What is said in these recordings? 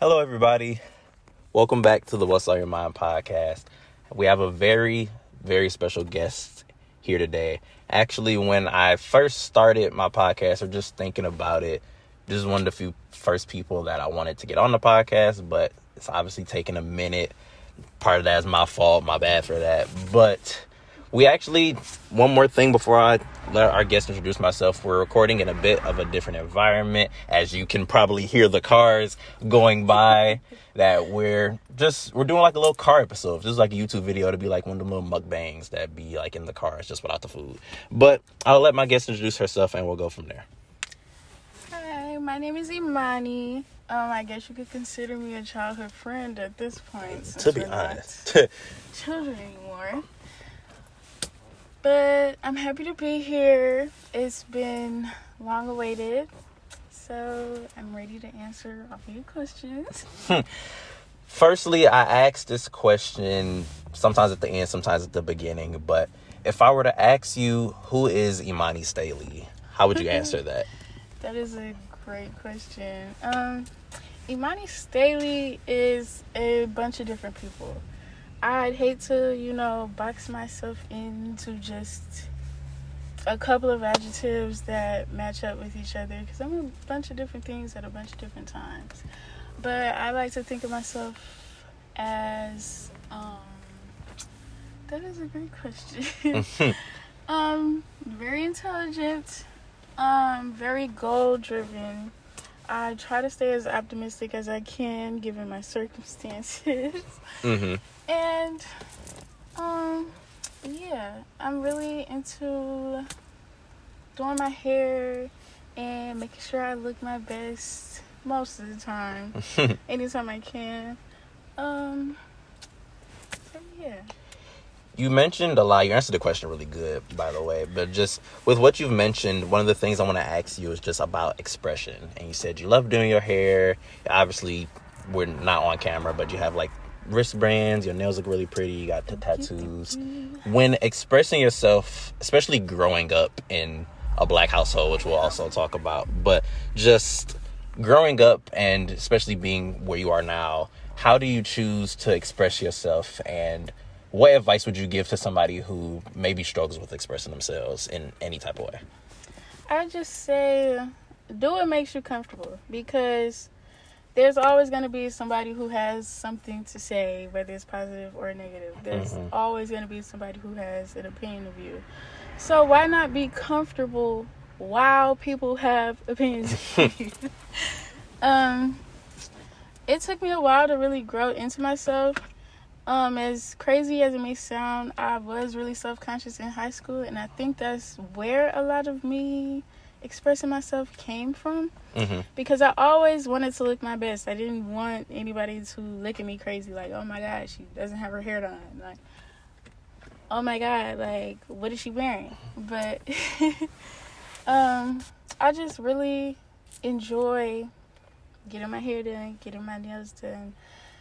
Hello, everybody. Welcome back to the What's on Your Mind podcast. We have a very, very special guest here today. Actually, when I first started my podcast or just thinking about it, this is one of the few first people that I wanted to get on the podcast, but it's obviously taken a minute. Part of that is my fault, my bad for that. But we actually, one more thing before I let our guest introduce myself, we're recording in a bit of a different environment. As you can probably hear the cars going by, that we're doing like a little car episode. This is like a YouTube video to be like one of the little mukbangs that be like in the cars just without the food. But I'll let my guest introduce herself and we'll go from there. Hi, my name is Imani. I guess you could consider me a childhood friend at this point. To be honest. Children anymore. But I'm happy to be here. It's been long awaited. So I'm ready to answer all of your questions. Firstly, I asked this question sometimes at the end, sometimes at the beginning. But if I were to ask you, who is Imani Staley? How would you answer that? That is a great question. Imani Staley is a bunch of different people. I'd hate to, box myself into just a couple of adjectives that match up with each other, because I'm a bunch of different things at a bunch of different times. But I like to think of myself as, that is a great question. Very intelligent, very goal-driven. I try to stay as optimistic as I can given my circumstances. Mm-hmm. And, I'm really into doing my hair and making sure I look my best most of the time, anytime I can. So yeah. You mentioned a lot. You answered the question really good, by the way. But just with what you've mentioned, one of the things I want to ask you is just about expression. And you said you love doing your hair. Obviously, we're not on camera, but you have like wristbands. Your nails look really pretty. You got the tattoos. When expressing yourself, especially growing up in a Black household, which we'll also talk about, but just growing up and especially being where you are now, how do you choose to express yourself, and what advice would you give to somebody who maybe struggles with expressing themselves in any type of way? I just say, do what makes you comfortable, because there's always going to be somebody who has something to say, whether it's positive or negative. There's always going to be somebody who has an opinion of you. So why not be comfortable while people have opinions of you? It took me a while to really grow into myself. As crazy as it may sound, I was really self-conscious in high school, and I think that's where a lot of me expressing myself came from. Because I always wanted to look my best. I didn't want anybody to look at me crazy, like, oh my god, she doesn't have her hair done, like, oh my god, like, what is she wearing? But I just really enjoy getting my hair done, getting my nails done.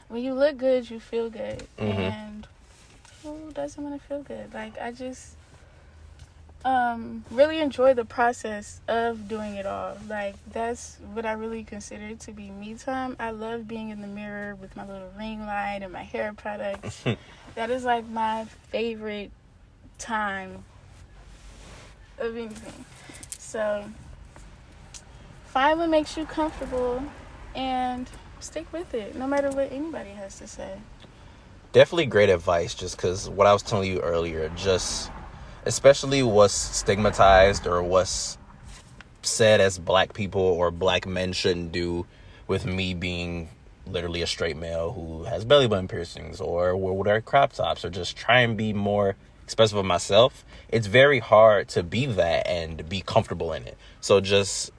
When you look good, you feel good. And who doesn't want to feel good? Like, I just really enjoy the process of doing it all. Like, that's what I really consider to be me time. I love being in the mirror with my little ring light and my hair products. That is like my favorite time of anything. So find what makes you comfortable and stick with it, no matter what anybody has to say. Definitely great advice, just because what I was telling you earlier, just especially what's stigmatized or what's said as Black people or Black men shouldn't do, with me being literally a straight male who has belly button piercings or will wear crop tops or just try and be more expressive of myself. It's very hard to be that and be comfortable in it. So just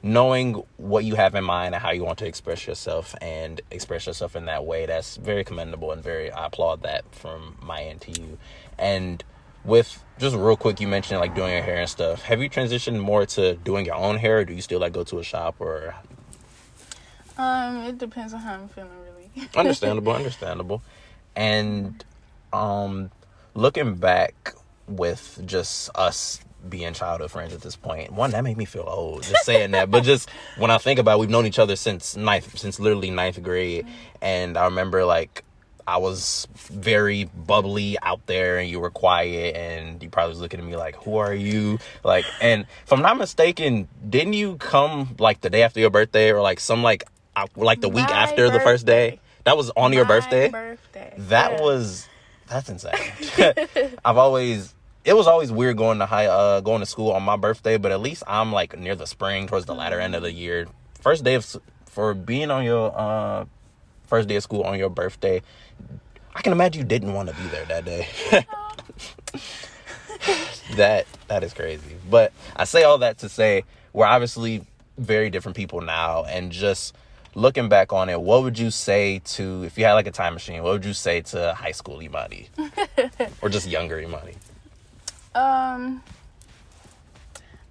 knowing what you have in mind and how you want to express yourself and express yourself in that way, that's very commendable and I applaud that from my end to you. And with just real quick, you mentioned like doing your hair and stuff. Have you transitioned more to doing your own hair, or do you still like go to a shop? Or it depends on how I'm feeling, really. Understandable. And looking back, with just us being childhood friends at this point. One, that made me feel old just saying that, but just when I think about it, we've known each other since literally ninth grade. And I remember like I was very bubbly out there and you were quiet, and you probably was looking at me like, who are you? Like, and if I'm not mistaken, didn't you come like the day after your birthday, or like some like the week after the first day? That was on your birthday? That's insane. It was always weird going to school on my birthday, but at least I'm like near the spring, towards the latter end of the year. For being on your first day of school on your birthday, I can imagine you didn't want to be there that day. That is crazy. But I say all that to say we're obviously very different people now, and just looking back on it, what would you say to, if you had like a time machine, what would you say to high school Imani? Or just younger Imani? I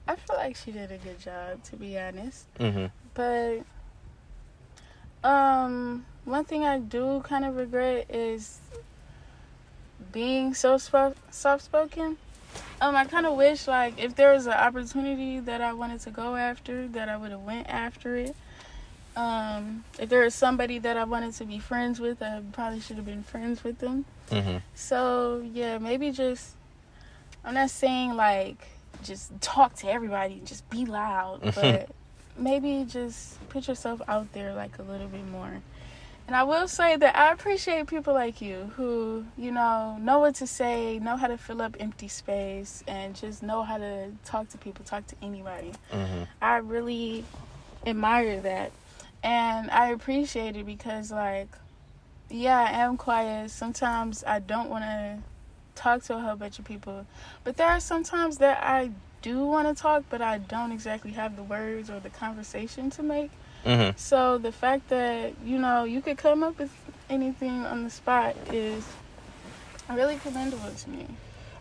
feel like she did a good job, to be honest. Mm-hmm. But one thing I do kind of regret is being so soft-spoken. I kind of wish, like, if there was an opportunity that I wanted to go after, that I would have went after it. If there was somebody that I wanted to be friends with, I probably should have been friends with them. Mm-hmm. So, yeah, maybe just, I'm not saying, like, just talk to everybody and just be loud, but maybe just put yourself out there, like, a little bit more. And I will say that I appreciate people like you who, know what to say, know how to fill up empty space, and just know how to talk to people, talk to anybody. Mm-hmm. I really admire that. And I appreciate it because, like, yeah, I am quiet. Sometimes I don't want to talk to a whole bunch of people. But there are some times that I do want to talk, but I don't exactly have the words or the conversation to make. Mm-hmm. So the fact that, you could come up with anything on the spot is really commendable to me.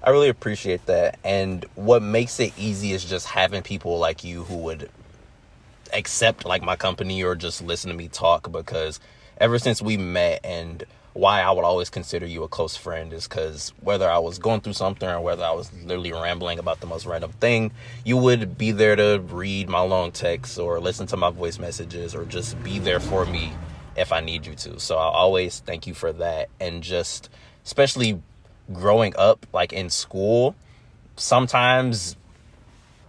I really appreciate that. And what makes it easy is just having people like you who would accept like my company or just listen to me talk, because ever since we met, and why I would always consider you a close friend is because whether I was going through something or whether I was literally rambling about the most random thing, you would be there to read my long texts or listen to my voice messages or just be there for me if I need you to. So I always thank you for that. And just especially growing up like in school, sometimes,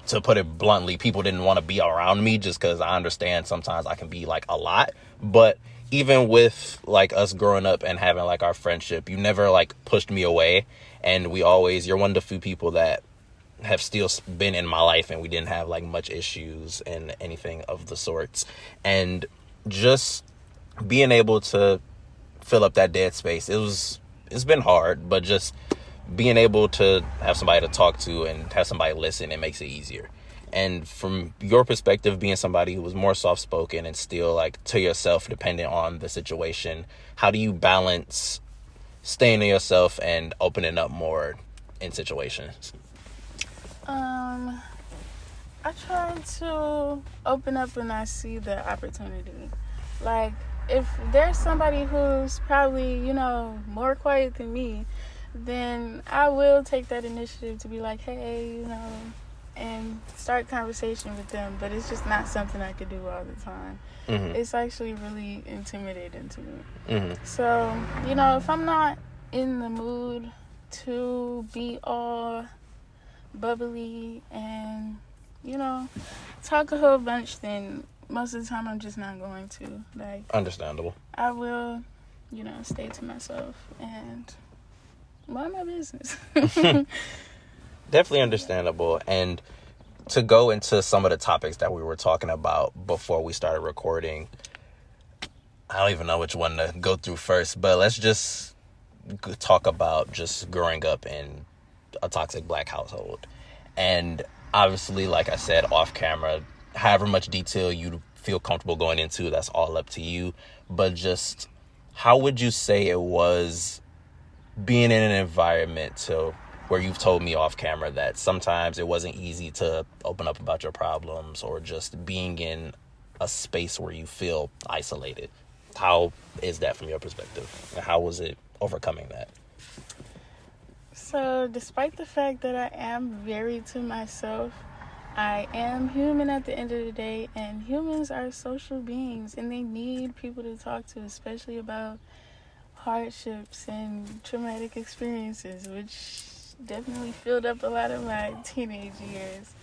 to put it bluntly, people didn't want to be around me just because I understand sometimes I can be like a lot. But even with like us growing up and having like our friendship, you never like pushed me away. And you're one of the few people that have still been in my life, and we didn't have like much issues and anything of the sorts. And just being able to fill up that dead space, it's been hard, but just being able to have somebody to talk to and have somebody listen, it makes it easier. And from your perspective, being somebody who was more soft-spoken and still like to yourself, depending on the situation, how do you balance staying to yourself and opening up more in situations? I try to open up when I see the opportunity. Like, if there's somebody who's probably, more quiet than me, then I will take that initiative to be like, hey, and start conversation with them. But it's just not something I could do all the time. Mm-hmm. It's actually really intimidating to me. Mm-hmm. So, if I'm not in the mood to be all bubbly and, talk a whole bunch, then most of the time I'm just not going to. Like, understandable. I will, stay to myself and mind my business. Definitely understandable. And to go into some of the topics that we were talking about before we started recording, I don't even know which one to go through first, but let's just talk about just growing up in a toxic Black household. And obviously, like I said, off camera, however much detail you feel comfortable going into, that's all up to you. But just how would you say it was being in an environment where you've told me off camera that sometimes it wasn't easy to open up about your problems, or just being in a space where you feel isolated? How is that from your perspective? And how was it overcoming that? So, despite the fact that I am very to myself, I am human at the end of the day, and humans are social beings, and they need people to talk to, especially about hardships and traumatic experiences, which definitely filled up a lot of my teenage years.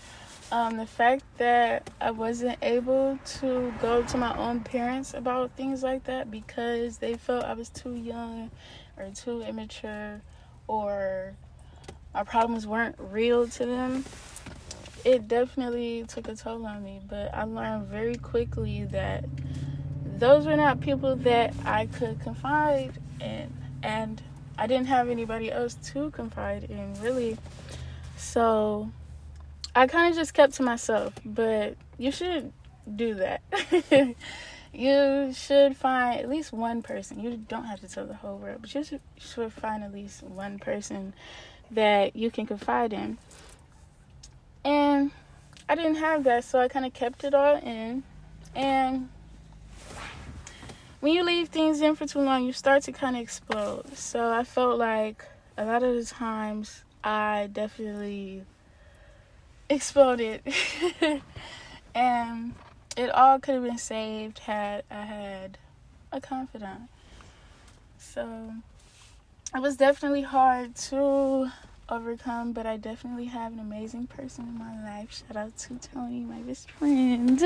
The fact that I wasn't able to go to my own parents about things like that because they felt I was too young or too immature, or my problems weren't real to them, it definitely took a toll on me. But I learned very quickly that those were not people that I could confide in, and I didn't have anybody else to confide in, really. So I kind of just kept to myself. But you should do that. You should find at least one person. You don't have to tell the whole world, but you should find at least one person that you can confide in. And I didn't have that, so I kind of kept it all in. And when you leave things in for too long, you start to kind of explode. So I felt like a lot of the times I definitely exploded. And it all could have been saved had I had a confidant. So it was definitely hard to overcome, but I definitely have an amazing person in my life. Shout out to Tony, my best friend.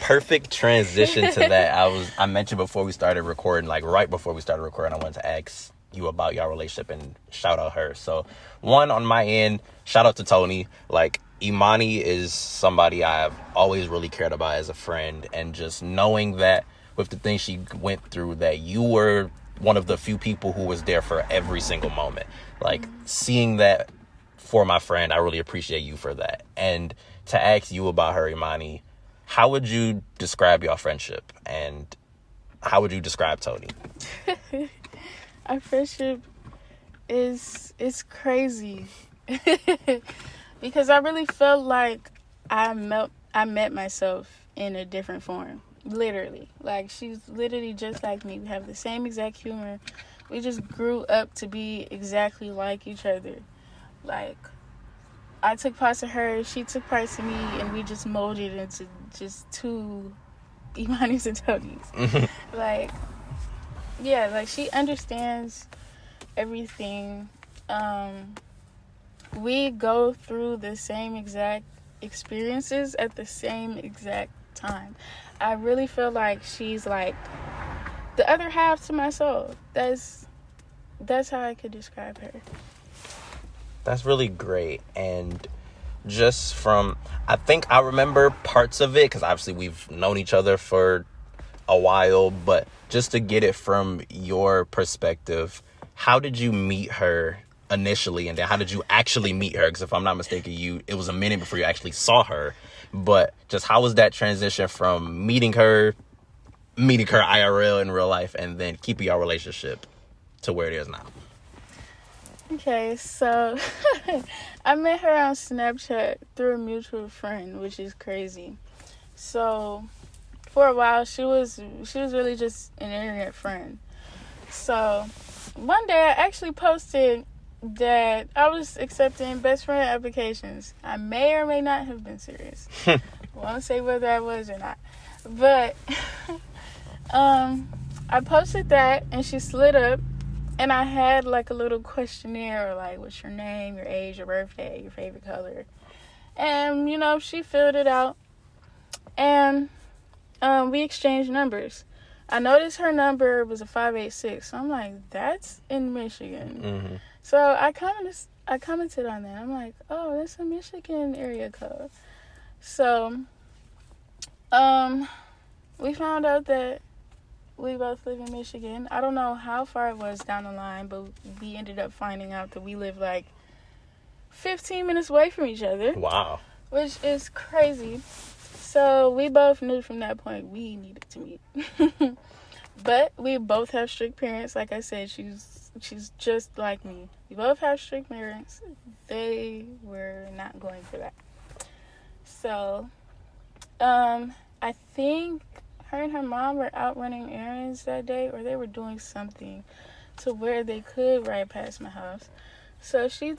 Perfect transition to that. I mentioned before we started recording, like right before we started recording, I wanted to ask you about your relationship and shout out her. So one, on my end, shout out to Tony. Like, Imani is somebody I've always really cared about as a friend, and just knowing that with the things she went through, that you were one of the few people who was there for every single moment. Like, seeing that for my friend, I really appreciate you for that. And to ask you about her, Imani, how would you describe your friendship, and how would you describe Tony? Our friendship is crazy. Because I really felt like I met myself in a different form. Literally. Like, she's literally just like me. We have the same exact humor. We just grew up to be exactly like each other. Like, I took parts of her, she took parts of me, and we just molded into just two Imanis and Tonys. Like, yeah, like, she understands everything. We go through the same exact experiences at the same exact time. I really feel like she's like the other half to my soul. That's how I could describe her. That's really great. And just from, I think I remember parts of it, because obviously we've known each other for a while, but just to get it from your perspective, how did you meet her initially, and then how did you actually meet her? Because if I'm not mistaken, it was a minute before you actually saw her. But just how was that transition from meeting her IRL in real life, and then keeping your relationship to where it is now? Okay, so I met her on Snapchat through a mutual friend, which is crazy. So for a while, she was really just an internet friend. So one day I actually posted that I was accepting best friend applications. I may or may not have been serious. Won't say whether I was or not. But I posted that, and she slid up, and I had like a little questionnaire, like, what's your name, your age, your birthday, your favorite color. And, she filled it out, and we exchanged numbers. I noticed her number was a 586, so I'm like, that's in Michigan. Mm-hmm. So I commented on that. I'm like, oh, that's a Michigan area code. So we found out that we both live in Michigan. I don't know how far it was down the line, but we ended up finding out that we live like 15 minutes away from each other. Wow. Which is crazy. So we both knew from that point we needed to meet. But we both have strict parents. Like I said, she's just like me. We both have strict parents. They were not going for that. So, I think her and her mom were out running errands that day, or they were doing something to where they could ride past my house. So she I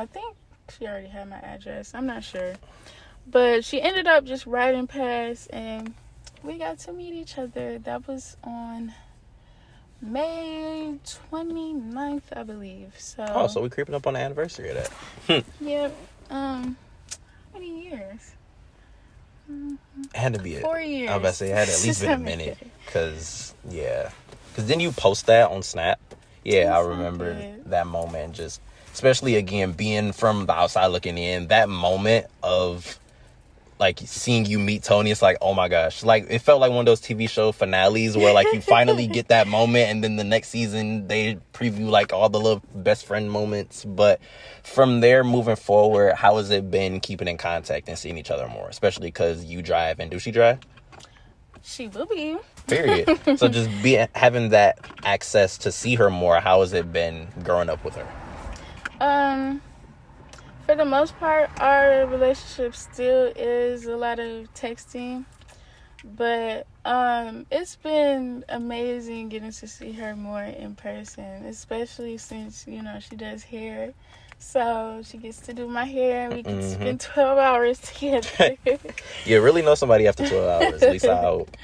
think she already had my address. I'm not sure. But she ended up just riding past and we got to meet each other. That was on May 29th, I believe. So we're creeping up on the anniversary of that. Yep. How many years? It had to be 4 years. I was about to say it had at least been a minute. Because then you post that on Snap. Yeah, I remember that moment. Just, especially again, being from the outside looking in, that moment of like seeing you meet Tony, it's like, oh my gosh. Like, it felt like one of those TV show finales where like you finally get that moment, and then the next season they preview like all the little best friend moments. But from there moving forward, how has it been keeping in contact and seeing each other more? Especially because you drive, and do she drive? She will be. Period. So just having that access to see her more, how has it been growing up with her? For the most part, our relationship still is a lot of texting, but it's been amazing getting to see her more in person, especially since, she does hair. So she gets to do my hair and we can spend 12 hours together. You really know somebody after 12 hours, at least I hope.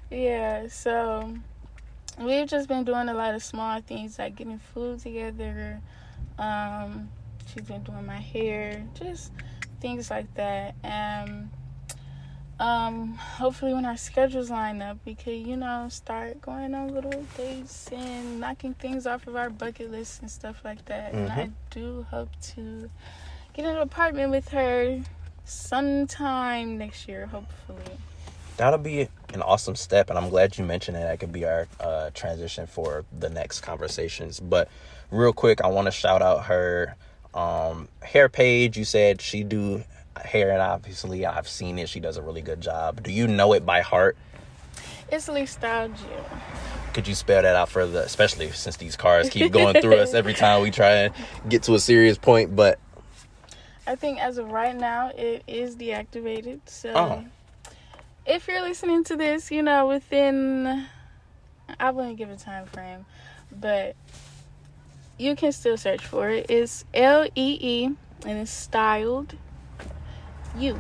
Yeah, so we've just been doing a lot of small things like getting food together. She's been doing my hair, just things like that. And hopefully when our schedules line up, we could, start going on little dates and knocking things off of our bucket list and stuff like that. And I do hope to get an apartment with her sometime next year, hopefully. That'll be an awesome step, and I'm glad you mentioned it. That could be our transition for the next conversations. But real quick, I want to shout out her hair page. You said she do hair, and obviously I've seen it. She does a really good job. Do you know it by heart? It's Nostalgia. Could you spell that out further, especially since these cars keep going through us every time we try and get to a serious point? But I think as of right now, it is deactivated. So if you're listening to this, within, I wouldn't give a time frame, but you can still search for it. It's Lee, and it's styled you.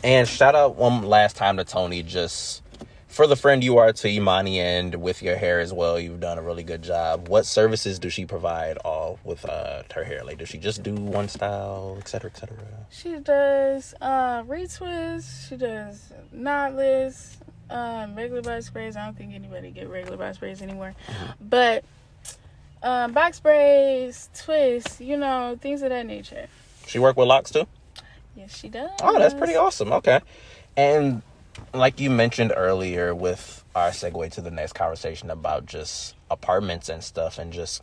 And shout out one last time to Tony, just for the friend you are to Imani, and with your hair as well. You've done a really good job. What services does she provide all with her hair? Like, does she just do one style, et cetera, et cetera? She does retwists. She does knotless, regular box sprays. I don't think anybody get regular box sprays anymore. But box sprays, twists, things of that nature. She work with locks too? Yes, she does. Oh, that's pretty awesome. Okay. And like you mentioned earlier with our segue to the next conversation about just apartments and stuff and just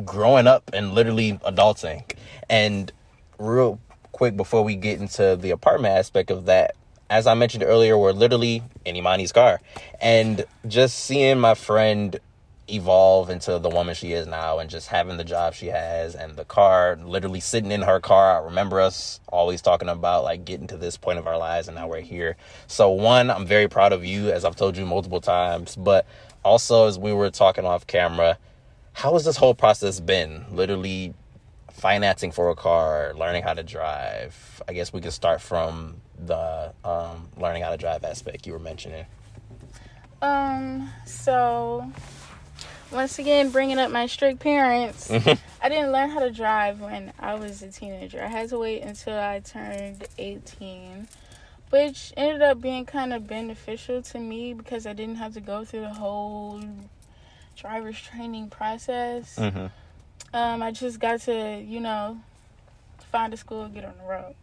growing up and literally adulting. And real quick before we get into the apartment aspect of that, as I mentioned earlier, we're literally in Imani's car. And just seeing my friend evolve into the woman she is now, and just having the job she has and the car, literally sitting in her car. I remember us always talking about like getting to this point of our lives, and now we're here. So one, I'm very proud of you, as I've told you multiple times, but also as we were talking off camera, how has this whole process been? Literally financing for a car, learning how to drive. I guess we could start from the learning how to drive aspect you were mentioning. So once again, bringing up my strict parents, I didn't learn how to drive when I was a teenager. I had to wait until I turned 18, which ended up being kind of beneficial to me because I didn't have to go through the whole driver's training process. I just got to, find a school, get on the road.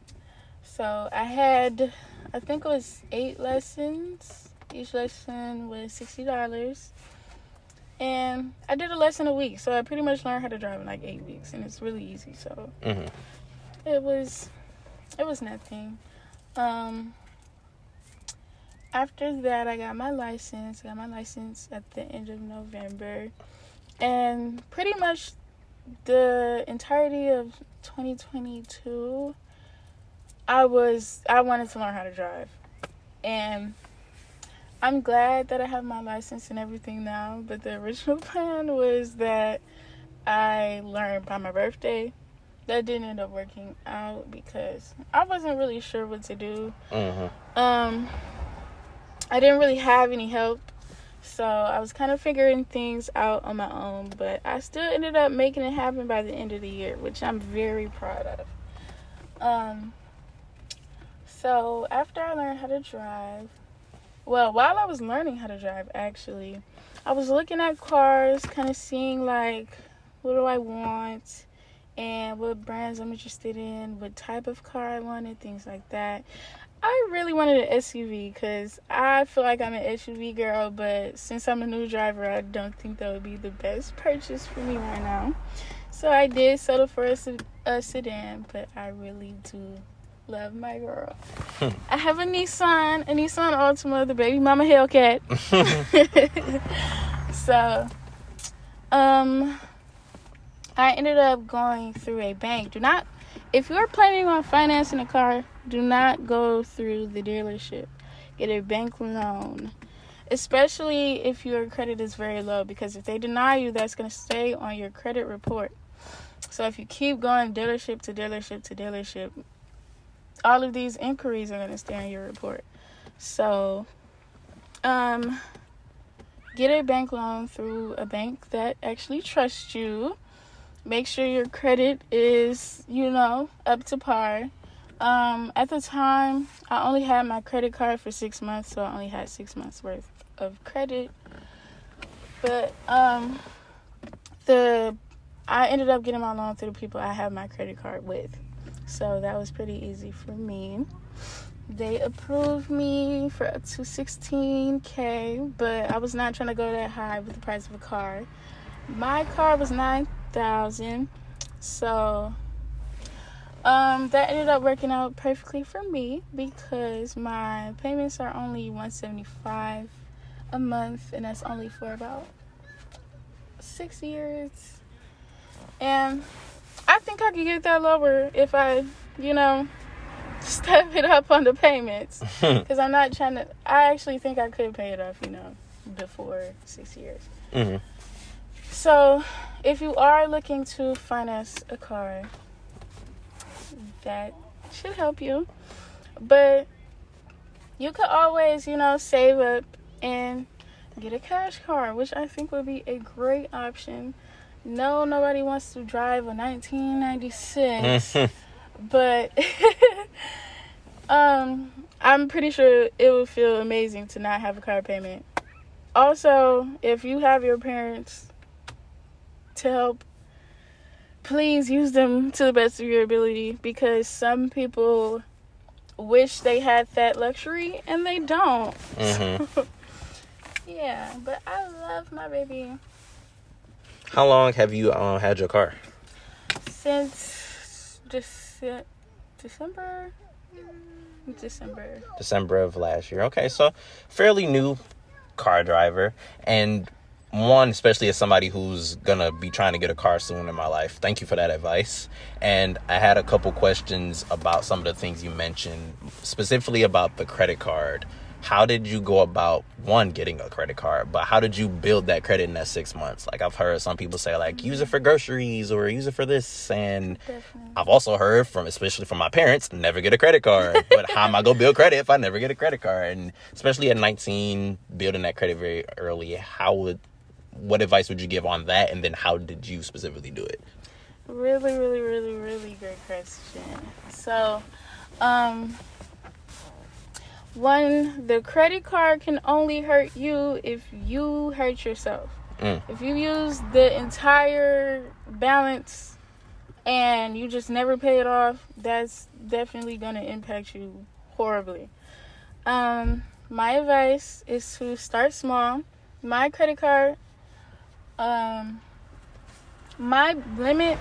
So I had, I think it was 8 lessons. Each lesson was $60. And I did a lesson a week, so I pretty much learned how to drive in like 8 weeks, and it's really easy. So it was nothing. After that, I got my license. I got my license at the end of November, and pretty much the entirety of 2022, I wanted to learn how to drive, and I'm glad that I have my license and everything now, but the original plan was that I learned by my birthday. That didn't end up working out because I wasn't really sure what to do. I didn't really have any help, so I was kind of figuring things out on my own, but I still ended up making it happen by the end of the year, which I'm very proud of. So after I learned how to drive, while I was learning how to drive, actually, I was looking at cars, kind of seeing, like, what do I want, and what brands I'm interested in, what type of car I wanted, things like that. I really wanted an SUV because I feel like I'm an SUV girl, but since I'm a new driver, I don't think that would be the best purchase for me right now. So I did settle for a sedan, but I really do love my girl. I have a Nissan Altima, the baby mama Hellcat. So, I ended up going through a bank. If you're planning on financing a car, do not go through the dealership. Get a bank loan, especially if your credit is very low, because if they deny you, that's going to stay on your credit report. So if you keep going dealership to dealership to dealership, all of these inquiries are going to stay on your report. So, get a bank loan through a bank that actually trusts you. Make sure your credit is, up to par. At the time, I only had my credit card for 6 months, so I only had 6 months worth of credit. But I ended up getting my loan through the people I have my credit card with. So that was pretty easy for me. They approved me for up to $16,000, but I was not trying to go that high with the price of a car. My car was $9,000, so that ended up working out perfectly for me because my payments are only $175 a month, and that's only for about 6 years. And I think I could get that lower if I, step it up on the payments. Because I'm not trying to, I actually think I could pay it off, before 6 years. Mm-hmm. So, if you are looking to finance a car, that should help you. But you could always, save up and get a cash car, which I think would be a great option. No, nobody wants to drive a 1996, but I'm pretty sure it would feel amazing to not have a car payment. Also, if you have your parents to help, please use them to the best of your ability, because some people wish they had that luxury and they don't. Mm-hmm. Yeah, but I love my baby. How long have you had your car? Since December. December of last year. Okay, so fairly new car driver. And one, especially as somebody who's gonna be trying to get a car soon in my life, thank you for that advice. And I had a couple questions about some of the things you mentioned, specifically about the credit card. How did you go about, one, getting a credit card, but how did you build that credit in that 6 months? Like, I've heard some people say, like, use it for groceries or use it for this. And definitely. I've also heard especially from my parents, never get a credit card. But how am I going to build credit if I never get a credit card? And especially at 19, building that credit very early, what advice would you give on that? And then how did you specifically do it? Really, really, really, really great question. So, one, the credit card can only hurt you if you hurt yourself. If you use the entire balance and you just never pay it off, that's definitely going to impact you horribly. My advice is to start small. My credit card, my limit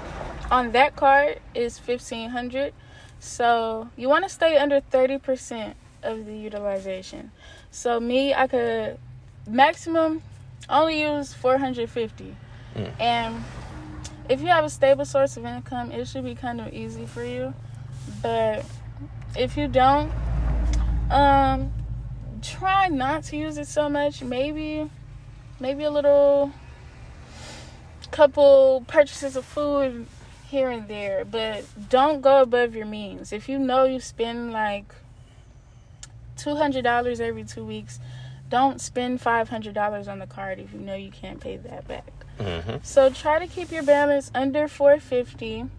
on that card is $1,500. So you want to stay under 30% of the utilization. So me, I could maximum only use $450. And if you have a stable source of income, it should be kind of easy for you. But if you don't, try not to use it so much. Maybe a little couple purchases of food here and there, but don't go above your means. If you know you spend like $200 every 2 weeks, don't spend $500 on the card if you know you can't pay that back. So try to keep your balance under $450,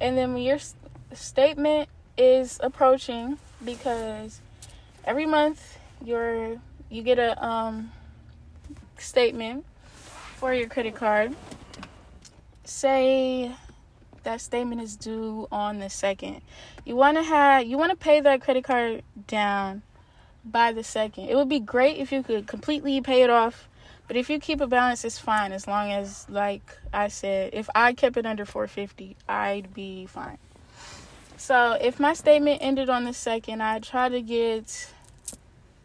and then when your statement is approaching, because every month you get a statement for your credit card. Say that statement is due on the 2nd. You want to pay that credit card down by the 2nd. It would be great if you could completely pay it off, but if you keep a balance, it's fine, as long as, like I said, if I kept it under $450, I'd be fine. So if my statement ended on the 2nd, I'd try to get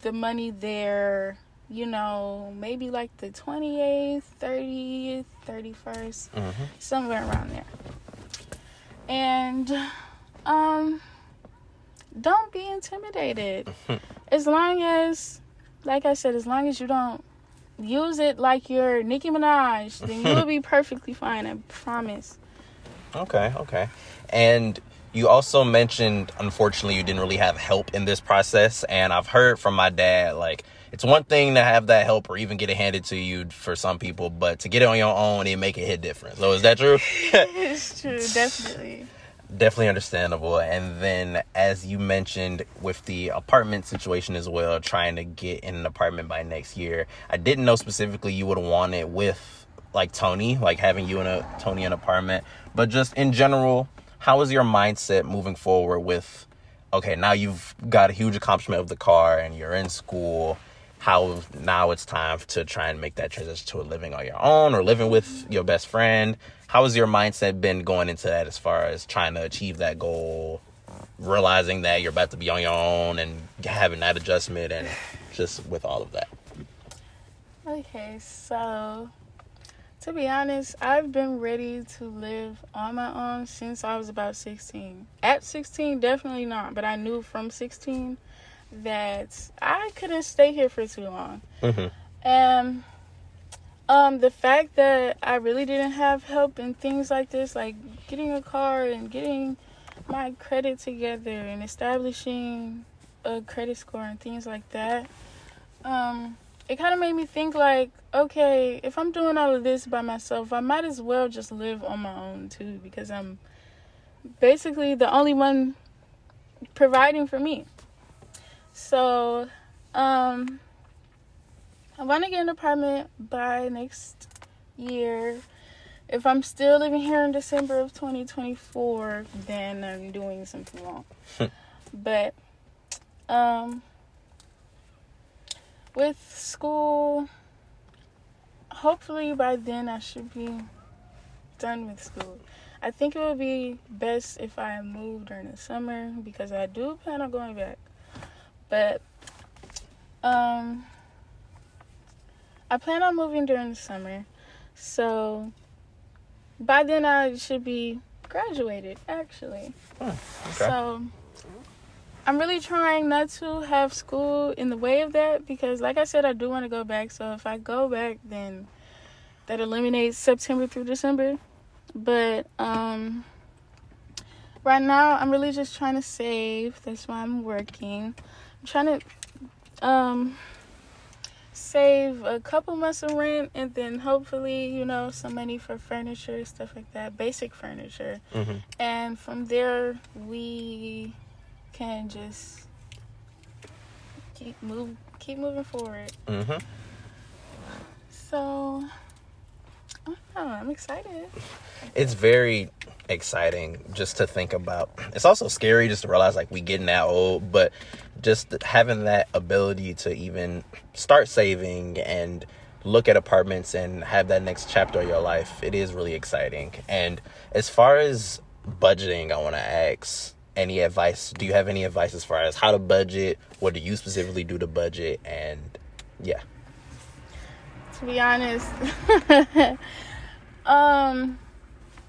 the money there, maybe like the 28th, 30th, 31st, somewhere around there. And don't be intimidated. As long as, like I said, as long as you don't use it like you're Nicki Minaj, then you will be perfectly fine, I promise. Okay. And you also mentioned, unfortunately, you didn't really have help in this process. And I've heard from my dad, like, it's one thing to have that help or even get it handed to you for some people, but to get it on your own and make it hit different. So is that true? It's true, definitely. Definitely understandable. And then, as you mentioned, with the apartment situation as well, trying to get in an apartment by next year, I didn't know specifically you would want it with, like, Tony, like having you in Tony an apartment. But just in general, how is your mindset moving forward with, okay, now you've got a huge accomplishment of the car and you're in school, how now it's time to try and make that transition to living on your own or living with your best friend? How has your mindset been going into that as far as trying to achieve that goal, realizing that you're about to be on your own and having that adjustment and just with all of that? Okay, so to be honest, I've been ready to live on my own since I was about 16. At 16, definitely not, but I knew from 16 that I couldn't stay here for too long. And the fact that I really didn't have help in things like this, like getting a car and getting my credit together and establishing a credit score and things like that, it kind of made me think like, okay, if I'm doing all of this by myself, I might as well just live on my own too, because I'm basically the only one providing for me. So, I want to get an apartment by next year. If I'm still living here in December of 2024, then I'm doing something wrong. But, with school, hopefully by then I should be done with school. I think it would be best if I moved during the summer, because I do plan on going back. But I plan on moving during the summer, so by then I should be graduated, actually. Okay. So I'm really trying not to have school in the way of that, because like I said, I do want to go back. So if I go back, then that eliminates September through December. But right now I'm really just trying to save. That's why I'm working. I'm trying to save a couple months of rent, and then hopefully, some money for furniture, stuff like that, basic furniture. And from there, we can just keep moving forward. So, I don't know, I'm excited. It's very exciting just to think about. It's also scary just to realize, like, we getting that old, but just having that ability to even start saving and look at apartments and have that next chapter of your life, it is really exciting. And as far as budgeting, I want to ask, any advice? Do you have any advice as far as how to budget? What do you specifically do to budget? And yeah. To be honest,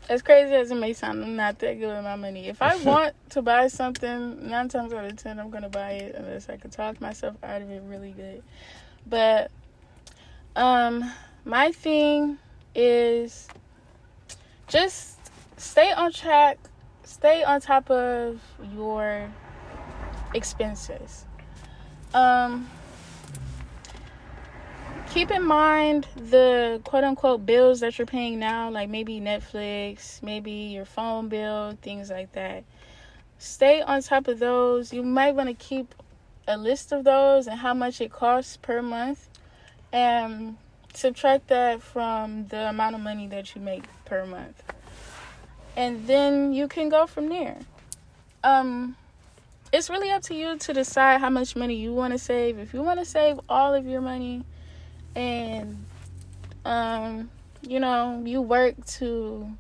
As crazy as it may sound, I'm not that good with my money. If I want to buy something, 9 times out of 10, I'm going to buy it unless I can talk myself out of it really good. But my thing is just stay on track, stay on top of your expenses. Keep in mind the quote-unquote bills that you're paying now, like maybe Netflix, maybe your phone bill, things like that. Stay on top of those. You might want to keep a list of those and how much it costs per month, and subtract that from the amount of money that you make per month. And then you can go from there. It's really up to you to decide how much money you want to save. If you want to save all of your money, and you work to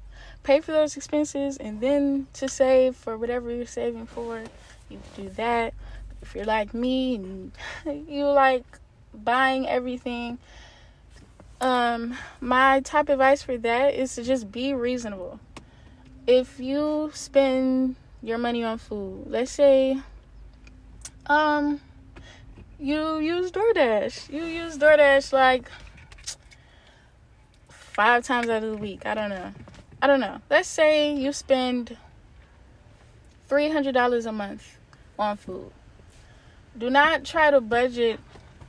pay for those expenses and then to save for whatever you're saving for, you can do that. If you're like me and you like buying everything, my top advice for that is to just be reasonable. If you spend your money on food, let's say you use DoorDash. You use DoorDash like 5 times out of the week. I don't know. Let's say you spend $300 a month on food. Do not try to budget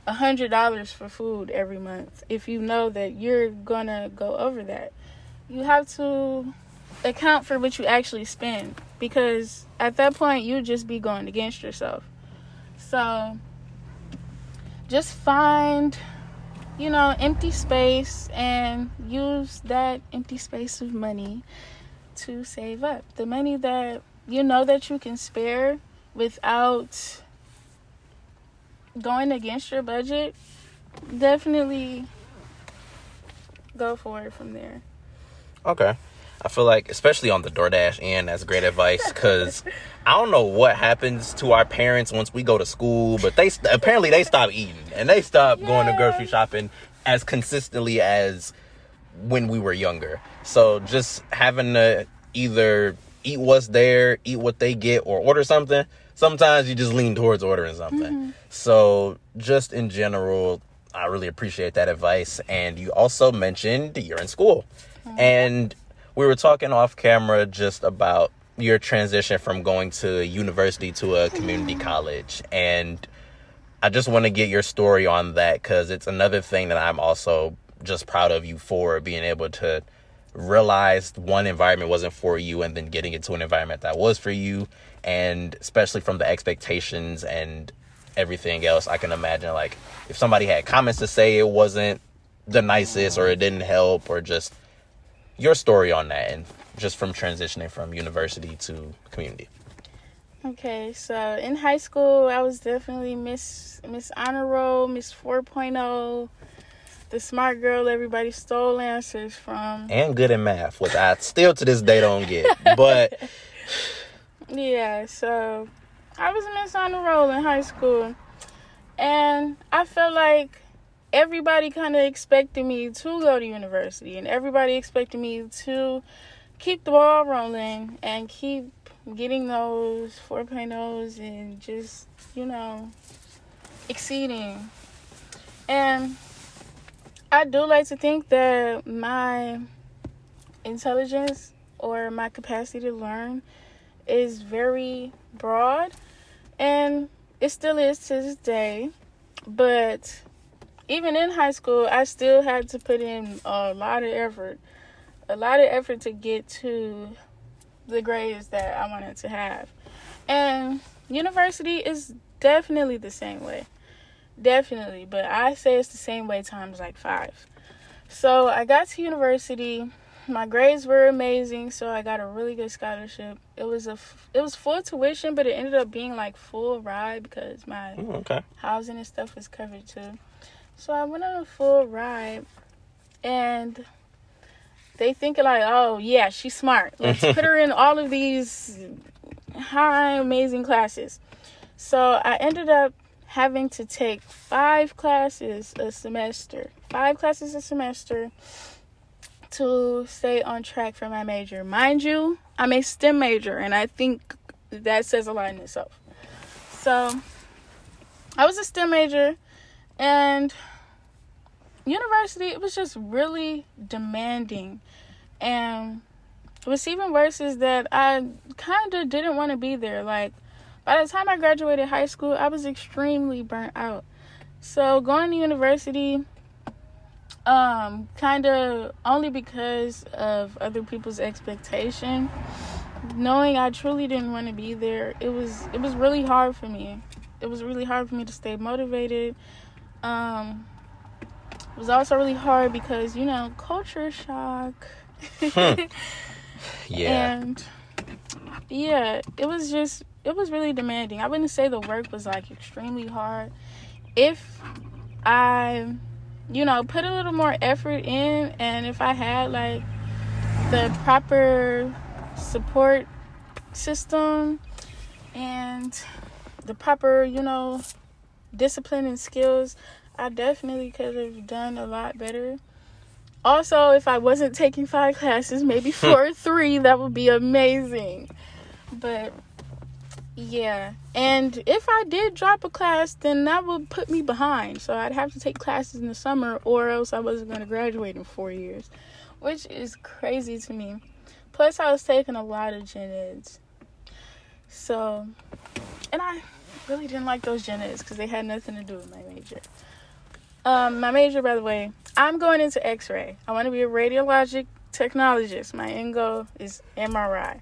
$100 for food every month if you know that you're gonna go over that. You have to account for what you actually spend, because at that point you just be going against yourself. So just find, empty space and use that empty space of money to save up. The money that you know that you can spare without going against your budget, definitely go for it from there. Okay. I feel like, especially on the DoorDash end, that's great advice, because I don't know what happens to our parents once we go to school, but apparently they stop eating and they stop going to grocery shopping as consistently as when we were younger. So just having to either eat what's there, eat what they get, or order something, sometimes you just lean towards ordering something. Mm-hmm. So just in general, I really appreciate that advice. And you also mentioned you're in school. Mm-hmm. And we were talking off camera just about your transition from going to university to a community college. And I just want to get your story on that, because it's another thing that I'm also just proud of you for, being able to realize one environment wasn't for you and then getting into an environment that was for you. And especially from the expectations and everything else, I can imagine, like, if somebody had comments to say it wasn't the nicest or it didn't help, or just your story on that, and just from transitioning from university to community. Okay, so in high school, I was definitely Miss Honor Roll, Miss 4.0, the smart girl everybody stole answers from. And good in math, which I still to this day don't get. But yeah, so I was Miss Honor Roll in high school. And I felt like everybody kind of expected me to go to university, and everybody expected me to keep the ball rolling and keep getting those 4.0s and just, exceeding. And I do like to think that my intelligence or my capacity to learn is very broad, and it still is to this day. But even in high school, I still had to put in a lot of effort to get to the grades that I wanted to have. And university is definitely the same way. Definitely. But I say it's the same way times like 5. So I got to university. My grades were amazing, so I got a really good scholarship. It was full tuition, but it ended up being like full ride because my housing and stuff was covered too. So I went on a full ride, and they thinking like, oh yeah, she's smart. Let's put her in all of these high, amazing classes. So I ended up having to take 5 classes a semester. to stay on track for my major. Mind you, I'm a STEM major, and I think that says a lot in itself. So, I was a STEM major, and university, it was just really demanding. And what's even worse is that I kind of didn't want to be there. Like, by the time I graduated high school, I was extremely burnt out. So, going to university, kind of only because of other people's expectation, knowing I truly didn't want to be there, it was really hard for me. It was really hard for me to stay motivated. It was also really hard because, culture shock. Yeah. And yeah, it was really demanding. I wouldn't say the work was like extremely hard. If I, put a little more effort in, and if I had like the proper support system and the proper, discipline and skills, I definitely could have done a lot better. Also, if I wasn't taking 5 classes, maybe 4 or 3, that would be amazing. But yeah, and if I did drop a class, then that would put me behind. So I'd have to take classes in the summer, or else I wasn't going to graduate in 4 years, which is crazy to me. Plus, I was taking a lot of gen eds. So, and I really didn't like those gen eds because they had nothing to do with my major. My major, by the way, I'm going into X-ray. I want to be a radiologic technologist. My end goal is MRI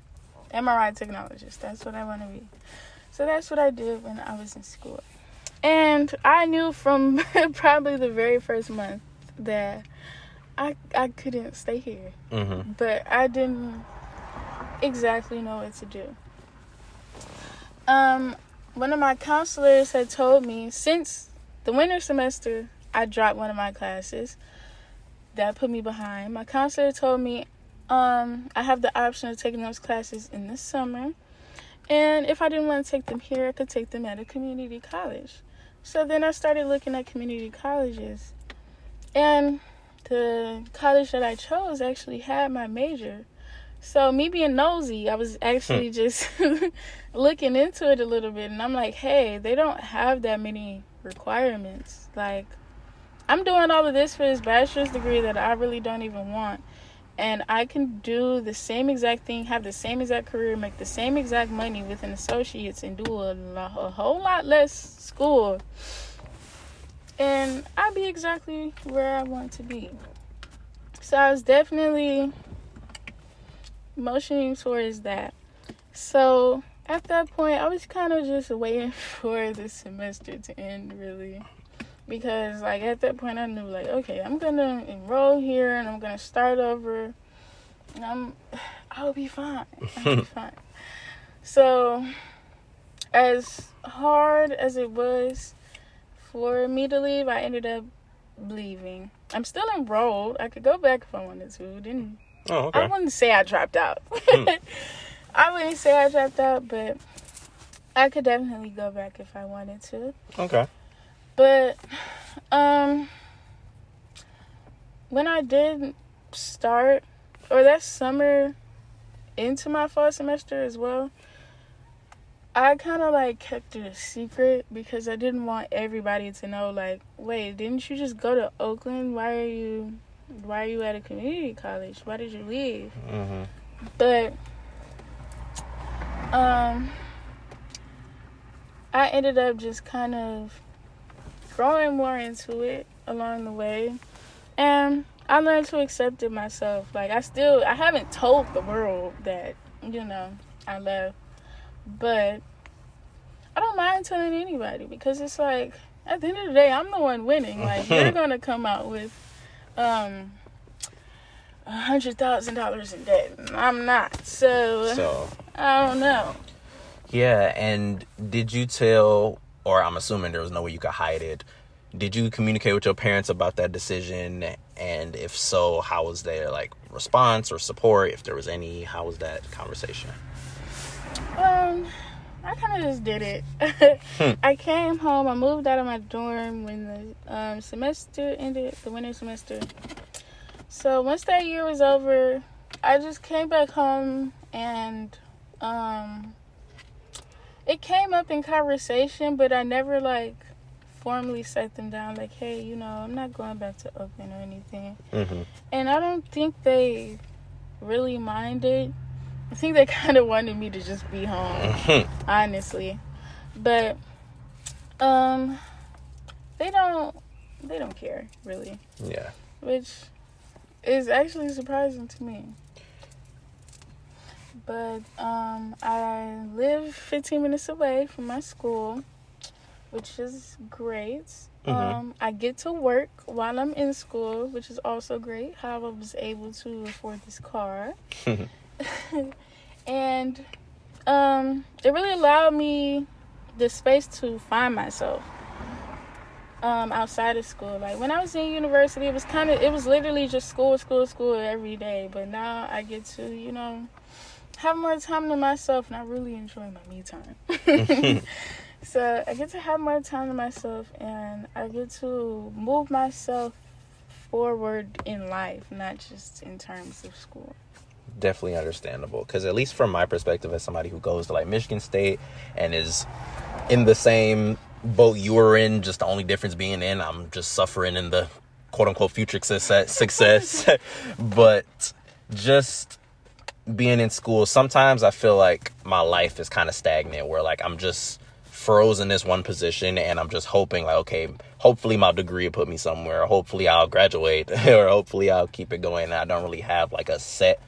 technologist. That's what I want to be. So that's what I did when I was in school. And I knew from probably the very first month that I couldn't stay here. Mm-hmm. But I didn't exactly know what to do. One of my counselors had told me, since the winter semester I dropped one of my classes, that put me behind. My counselor told me I have the option of taking those classes in the summer, and if I didn't want to take them here, I could take them at a community college. So then I started looking at community colleges, and the college that I chose actually had my major. So me being nosy, I was actually just looking into it a little bit, and I'm like, hey, they don't have that many requirements. Like, I'm doing all of this for this bachelor's degree that I really don't even want. And I can do the same exact thing, have the same exact career, make the same exact money with an associate's, and do a whole lot less school. And I'd be exactly where I want to be. So I was definitely motioning towards that. So at that point, I was kind of just waiting for the semester to end, really. Because, like, at that point, I knew, like, okay, I'm going to enroll here, and I'm going to start over, and I'll be fine. I'll be fine. So, as hard as it was for me to leave, I ended up leaving. I'm still enrolled. I could go back if I wanted to. Okay. I wouldn't say I dropped out. I wouldn't say I dropped out, but I could definitely go back if I wanted to. Okay. But when I did start, or that summer into my fall semester as well, I kind of like kept it a secret because I didn't want everybody to know, like, wait, didn't you just go to Oakland? Why are you at a community college? Why did you leave? Mm-hmm. But I ended up just kind of growing more into it along the way, and I learned to accept it myself. Like, I haven't told the world that, I left, but I don't mind telling anybody, because it's like, at the end of the day, I'm the one winning. Like, you're gonna come out with $100,000 in debt, and I'm not, so I don't know. Yeah, and did you tell, or I'm assuming there was no way you could hide it, did you communicate with your parents about that decision? And if so, how was their, like, response or support? If there was any, how was that conversation? I kind of just did it. I came home. I moved out of my dorm when the semester ended, the winter semester. So once that year was over, I just came back home, and it came up in conversation, but I never like formally set them down like, hey, I'm not going back to Oakland or anything. Mm-hmm. And I don't think they really minded. I think they kind of wanted me to just be home, honestly. But they don't care really. Yeah. Which is actually surprising to me. But I live 15 minutes away from my school, which is great. Mm-hmm. I get to work while I'm in school, which is also great. How I was able to afford this car. And it really allowed me the space to find myself outside of school. Like when I was in university, it was literally just school every day. But now I get to, have more time to myself, and I really enjoy my me time. So I get to have more time to myself, and I get to move myself forward in life, not just in terms of school. Definitely understandable, because at least from my perspective as somebody who goes to like Michigan State and is in the same boat you were in, just the only difference being I'm just suffering in the quote-unquote future success. But just being in school, sometimes I feel like my life is kind of stagnant, where like I'm just frozen in this one position, and I'm just hoping like, okay, hopefully my degree will put me somewhere, hopefully I'll graduate, or hopefully I'll keep it going. And I don't really have like a set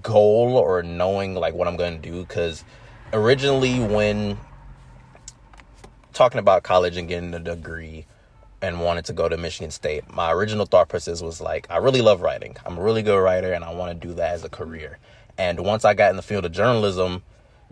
goal or knowing like what I'm going to do, because originally when talking about college and getting a degree and wanted to go to Michigan State, my original thought process was like, I really love writing. I'm a really good writer, and I want to do that as a career. And once I got in the field of journalism,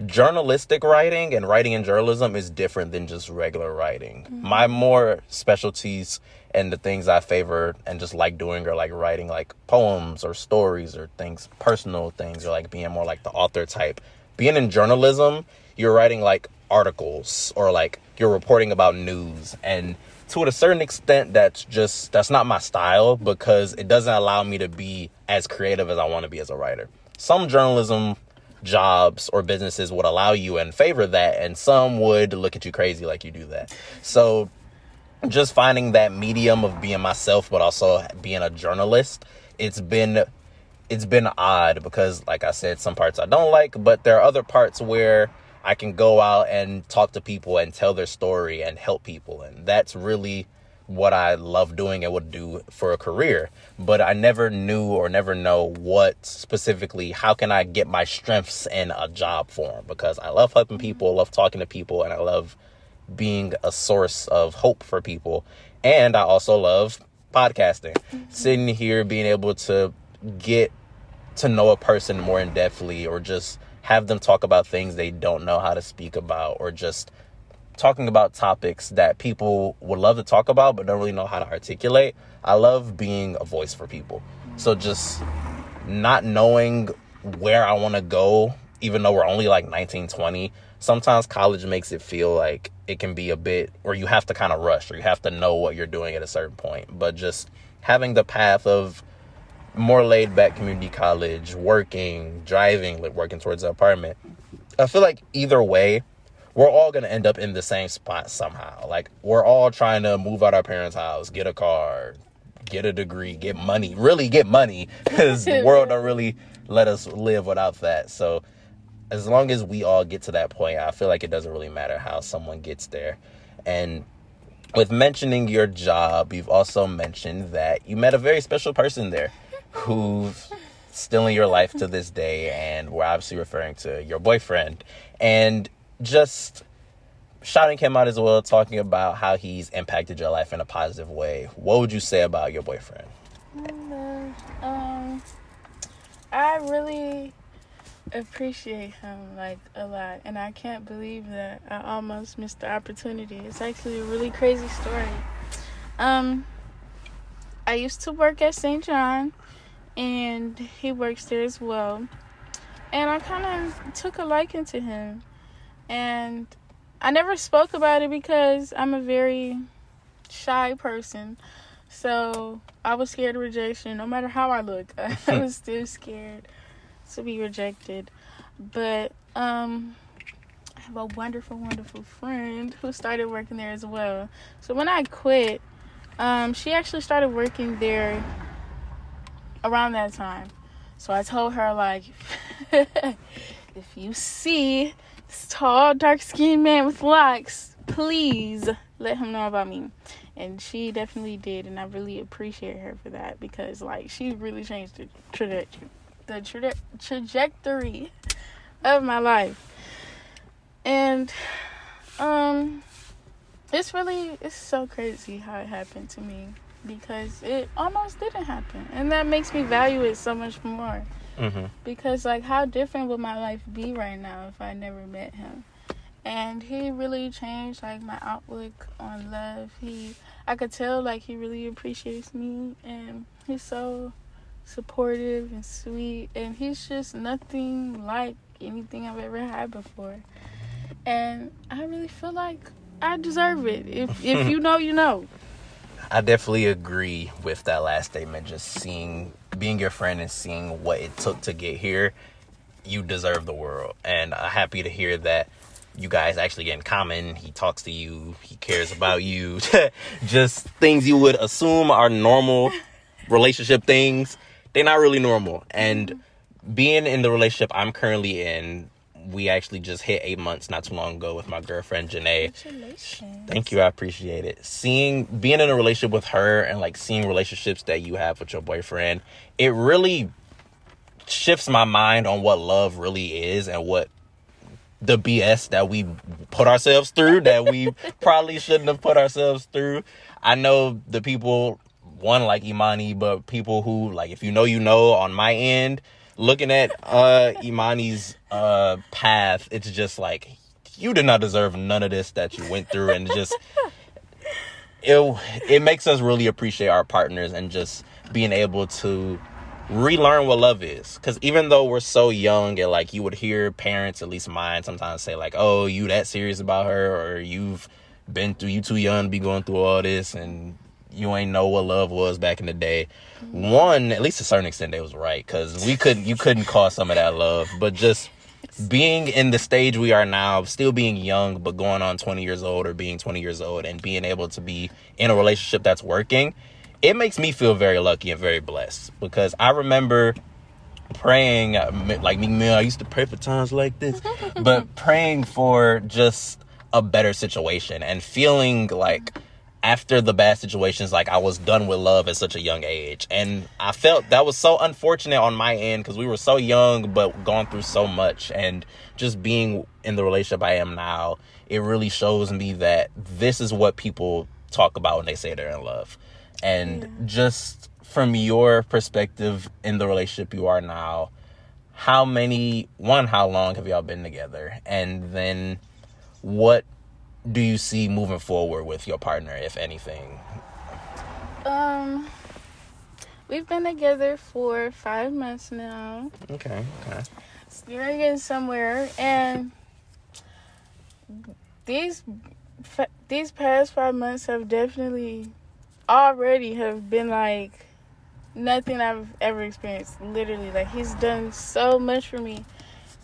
journalistic writing and writing in journalism is different than just regular writing. Mm-hmm. My more specialties and the things I favor and just like doing are like writing like poems or stories or things, personal things, or like being more like the author type. Being in journalism, you're writing like articles or like you're reporting about news, and to a certain extent that's not my style, because it doesn't allow me to be as creative as I want to be as a writer. Some journalism jobs or businesses would allow you and favor that, and some would look at you crazy like you do that. So just finding that medium of being myself but also being a journalist, it's been odd, because like I said, some parts I don't like, but there are other parts where I can go out and talk to people and tell their story and help people. And that's really what I love doing and would do for a career. But I never knew or never know what specifically, how can I get my strengths in a job form? Because I love helping people, love talking to people, and I love being a source of hope for people. And I also love podcasting. Sitting here, being able to get to know a person more in depthly, or just have them talk about things they don't know how to speak about, or just talking about topics that people would love to talk about but don't really know how to articulate. I love being a voice for people. So just not knowing where I want to go, even though we're only like 19, 20, sometimes college makes it feel like it can be a bit, or you have to kind of rush, or you have to know what you're doing at a certain point. But just having the path of more laid back community college, working, driving, like working towards an apartment, I feel like either way, we're all going to end up in the same spot somehow. Like, we're all trying to move out our parents' house, get a car, get a degree, get money, really get money, because the world don't really let us live without that. So as long as we all get to that point, I feel like it doesn't really matter how someone gets there. And with mentioning your job, you've also mentioned that you met a very special person there who's still in your life to this day, and we're obviously referring to your boyfriend. And just shouting him out as well, talking about how he's impacted your life in a positive way. What would you say about your boyfriend? I really appreciate him like a lot, and I can't believe that I almost missed the opportunity. It's actually a really crazy story. I used to work at St. John, and he works there as well, and I kind of took a liking to him, and I never spoke about it because I'm a very shy person, So I was scared of rejection. No matter how I look, I was still scared to be rejected. But I have a wonderful, wonderful friend who started working there as well. So when I quit, she actually started working there around that time. So I told her, like, if you see this tall, dark-skinned man with locks, please let him know about me. And she definitely did, and I really appreciate her for that, because, like, she really changed the trajectory of my life. And it's so crazy how it happened to me, because it almost didn't happen, and that makes me value it so much more. Mm-hmm. Because, like, how different would my life be right now if I never met him? And he really changed, like, my outlook on love. I could tell, like, he really appreciates me, and he's so supportive and sweet, and he's just nothing like anything I've ever had before. And I really feel like I deserve it. If you know, you know. I definitely agree with that last statement. Just being your friend and seeing what it took to get here, you deserve the world. And I'm happy to hear that you guys actually get in common. He talks to you. He cares about you. Just things you would assume are normal relationship things. They're not really normal. And being in the relationship I'm currently in, we actually just hit 8 months not too long ago with my girlfriend, Janae. Congratulations. Thank you. I appreciate it. Being in a relationship with her and, like, seeing relationships that you have with your boyfriend, it really shifts my mind on what love really is and what the BS that we put ourselves through that we probably shouldn't have put ourselves through. I know the people, one like Imani, but people who, like, if you know, you know, on my end, looking at Imani's path, it's just like, you did not deserve none of this that you went through. And just it makes us really appreciate our partners and just being able to relearn what love is. Because even though we're so young, and, like, you would hear parents, at least mine, sometimes say, like, oh, you that serious about her, or you too young to be going through all this, and you ain't know what love was back in the day. One, at least to a certain extent, they was right, because you couldn't call some of that love. But just being in the stage we are now, still being young, but going on 20 years old or being 20 years old and being able to be in a relationship that's working, it makes me feel very lucky and very blessed. Because I remember praying, like me, I used to pray for times like this, but praying for just a better situation and feeling like after the bad situations, like, I was done with love at such a young age. And I felt that was so unfortunate on my end, because we were so young but gone through so much. And just being in the relationship I am now, it really shows me that this is what people talk about when they say they're in love. And just from your perspective in the relationship you are now, how long have y'all been together? And then what do you see moving forward with your partner, if anything? We've been together for 5 months now. Okay. So we're getting somewhere, and these past 5 months have definitely already have been like nothing I've ever experienced. Literally, like, he's done so much for me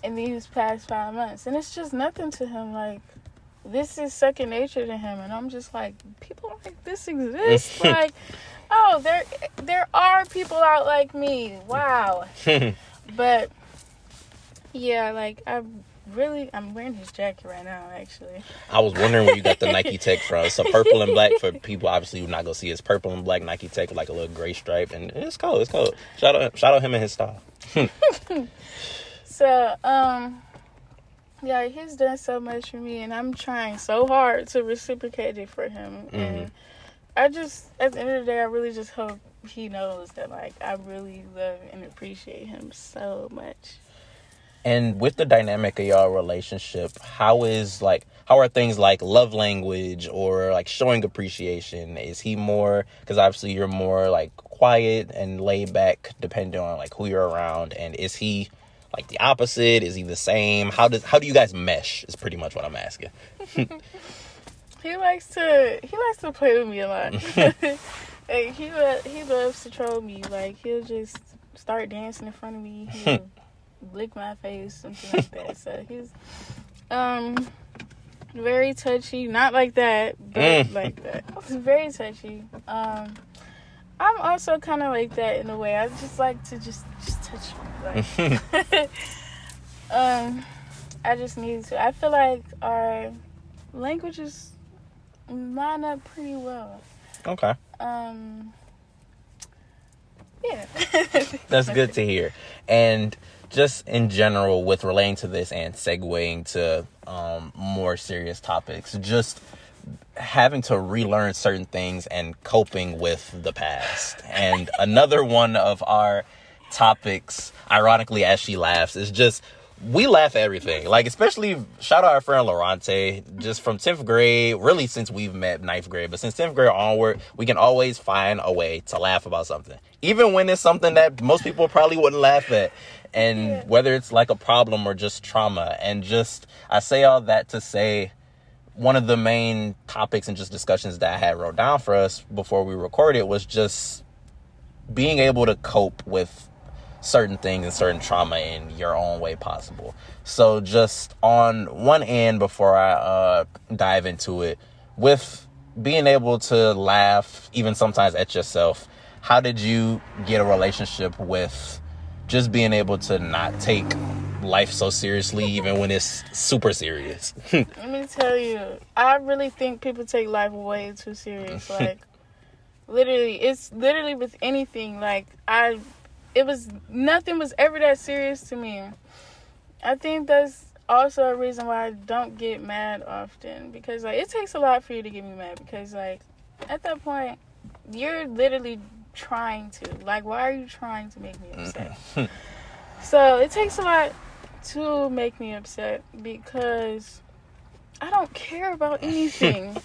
in these past 5 months, and it's just nothing to him. Like, this is second nature to him, and I'm just like, people like this exist. Like, oh, there are people out like me. Wow. But yeah, like, I'm wearing his jacket right now, actually. I was wondering where you got the Nike Tech from. So purple and black, for people obviously who's not gonna see, it's purple and black Nike Tech with, like, a little gray stripe, and it's cold. Shout out him and his style. So yeah, he's done so much for me, and I'm trying so hard to reciprocate it for him. Mm-hmm. And I just, at the end of the day, I really just hope he knows that, like, I really love and appreciate him so much. And with the dynamic of y'all relationship, how are things like love language or, like, showing appreciation? Is he more, because obviously you're more, like, quiet and laid back depending on, like, who you're around, and is he, like, the opposite? Is he the same? How do you guys mesh is pretty much what I'm asking. He likes to play with me a lot. Like, he loves to troll me. Like, he'll just start dancing in front of me. He'll lick my face, something like that. So he's very touchy. Not like that, but like that. He's very touchy. I'm also kind of like that in a way. I just like to just touch you. Like, I just need to. I feel like our languages line up pretty well. Okay. Yeah. That's good to hear. And just in general, with relating to this and segueing to more serious topics, just having to relearn certain things and coping with the past. And another one of our topics, ironically, as she laughs, is just, we laugh at everything. Like, especially, shout out our friend Lorante, just from 10th grade, really since we've met 9th grade, but since 10th grade onward, we can always find a way to laugh about something. Even when it's something that most people probably wouldn't laugh at. And whether it's like a problem or just trauma. And just, I say all that to say, one of the main topics and just discussions that I had wrote down for us before we recorded was just being able to cope with certain things and certain trauma in your own way possible. So just on one end, before I dive into it, with being able to laugh even sometimes at yourself, how did you get a relationship with just being able to not take life so seriously even when it's super serious? Let me tell you, I really think people take life way too serious. Like, it's literally with anything. Like, nothing was ever that serious to me. I think that's also a reason why I don't get mad often, because like, it takes a lot for you to get me mad, because like, at that point, you're literally trying to, like, why are you trying to make me upset? So it takes a lot to make me upset, because I don't care about anything.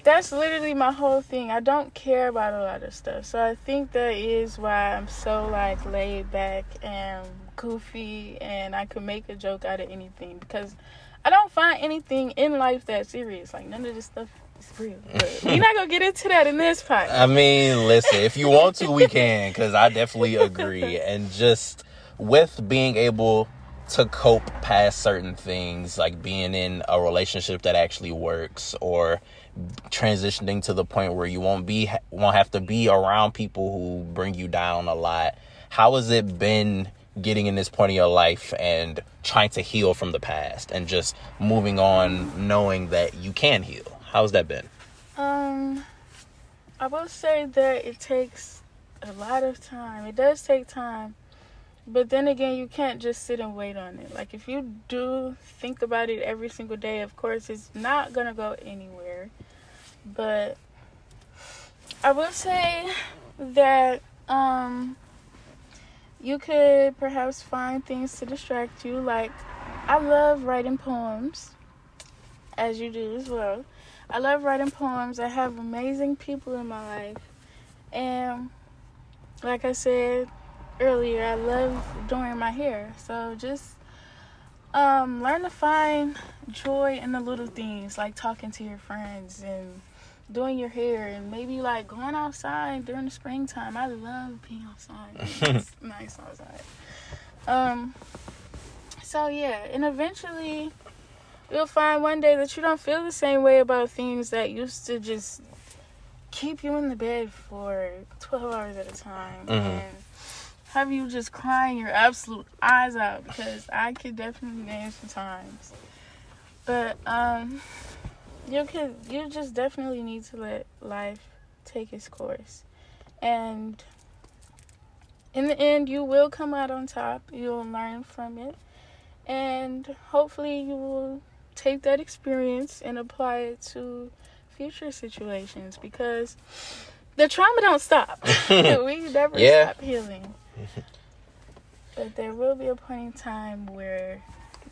That's literally my whole thing. I don't care about a lot of stuff. So I think that is why I'm so like laid back and goofy, and I could make a joke out of anything, because I don't find anything in life that serious. Like, none of this stuff is real. But we're not gonna get into that in this podcast. I mean, listen, if you want to, we can, because I definitely agree. And just with being able to cope past certain things, like being in a relationship that actually works, or transitioning to the point where you won't have to be around people who bring you down a lot. How has it been getting in this point of your life and trying to heal from the past and just moving on, knowing that you can heal? How's that been? I will say that it takes a lot of time. It does take time. But then again, you can't just sit and wait on it. Like, if you do think about it every single day, of course, it's not going to go anywhere. But I will say that you could perhaps find things to distract you. Like, I love writing poems, as you do as well. I love writing poems. I have amazing people in my life. And like I said earlier, I love doing my hair. So just learn to find joy in the little things, like talking to your friends and doing your hair, and maybe like going outside during the springtime. I love being outside. It's nice outside. So yeah, and eventually you'll find one day that you don't feel the same way about things that used to just keep you in the bed for 12 hours at a time. And have you just crying your absolute eyes out, because I could definitely name some times. But you just definitely need to let life take its course. And in the end, you will come out on top. You'll learn from it. And hopefully you will take that experience and apply it to future situations, because the trauma don't stop. We never stop healing. But there will be a point in time where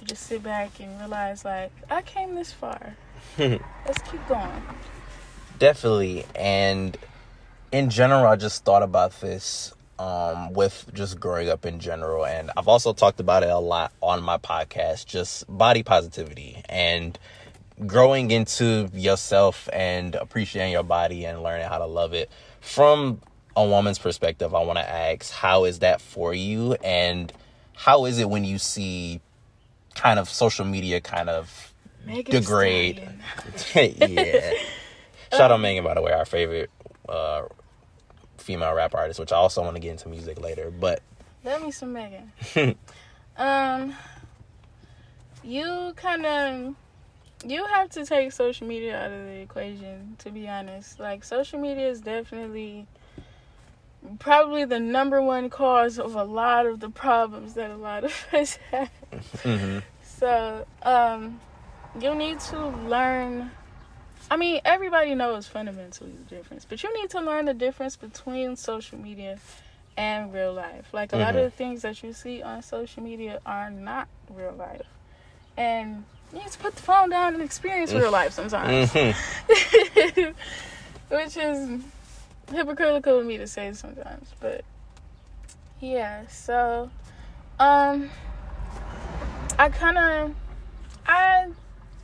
you just sit back and realize, like, I came this far. Let's keep going. Definitely. And in general, I just thought about this with just growing up in general. And I've also talked about it a lot on my podcast, just body positivity and growing into yourself and appreciating your body and learning how to love it from a woman's perspective, I want to ask, how is that for you? And how is it when you see kind of social media kind of Megan degrade? Stallion. Yeah. Shout out Megan, by the way, our favorite female rap artist, which I also want to get into music later. But Love me some Megan. You have to take social media out of the equation, to be honest. Like, social media is definitely probably the number one cause of a lot of the problems that a lot of us have. mm-hmm. So, you need to learn. I mean, everybody knows fundamentally the difference, but you need to learn the difference between social media and real life. Like, a lot of the things that you see on social media are not real life. And you need to put the phone down and experience real life sometimes. Which is hypocritical of me to say sometimes. But, yeah, so, I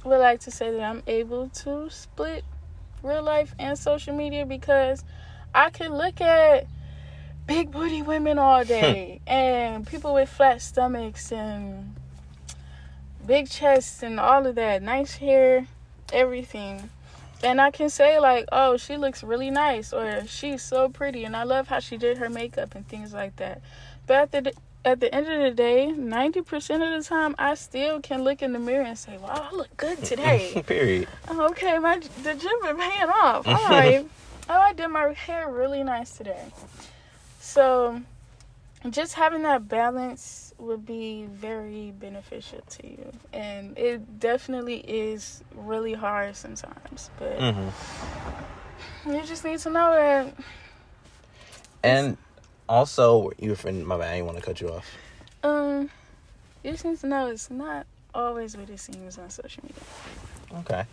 would like to say that I'm able to split real life and social media, because I could look at big booty women all day and people with flat stomachs and big chests and all of that, nice hair, everything, and I can say like, oh, she looks really nice, or she's so pretty and I love how she did her makeup and things like that. But at the end of the day, 90% of the time, I still can look in the mirror and say, wow, I look good today. Period. Okay, the gym been paying off. All right. Oh, I did my hair really nice today. So, just having that balance would be very beneficial to you. And it definitely is really hard sometimes. But you just need to know that. And also, my bad, I didn't want to cut you off. You just need to know it's not always what it seems on social media. Okay.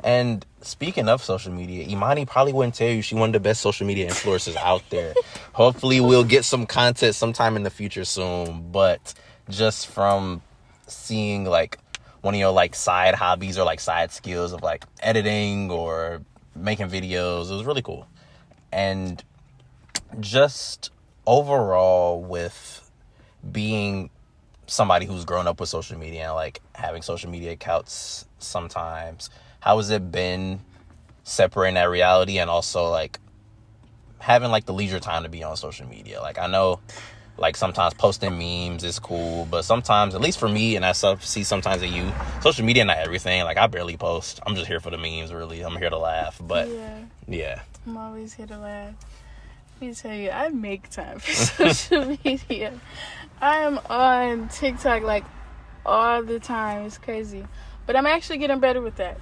And speaking of social media, Imani probably wouldn't tell you she's one of the best social media influencers out there. Hopefully we'll get some content sometime in the future soon. But just from seeing like one of your like side hobbies or like side skills of like editing or making videos, it was really cool. And just overall with being somebody who's grown up with social media and like having social media accounts sometimes, how has it been separating that reality and also like having like the leisure time to be on social media? Like, I know like sometimes posting memes is cool, but sometimes, at least for me, and I see sometimes that you, social media not everything. Like, I barely post. I'm just here for the memes, really. I'm here to laugh. But yeah. I'm always here to laugh. Let me tell you, I make time for social media. I am on TikTok like all the time. It's crazy. But I'm actually getting better with that.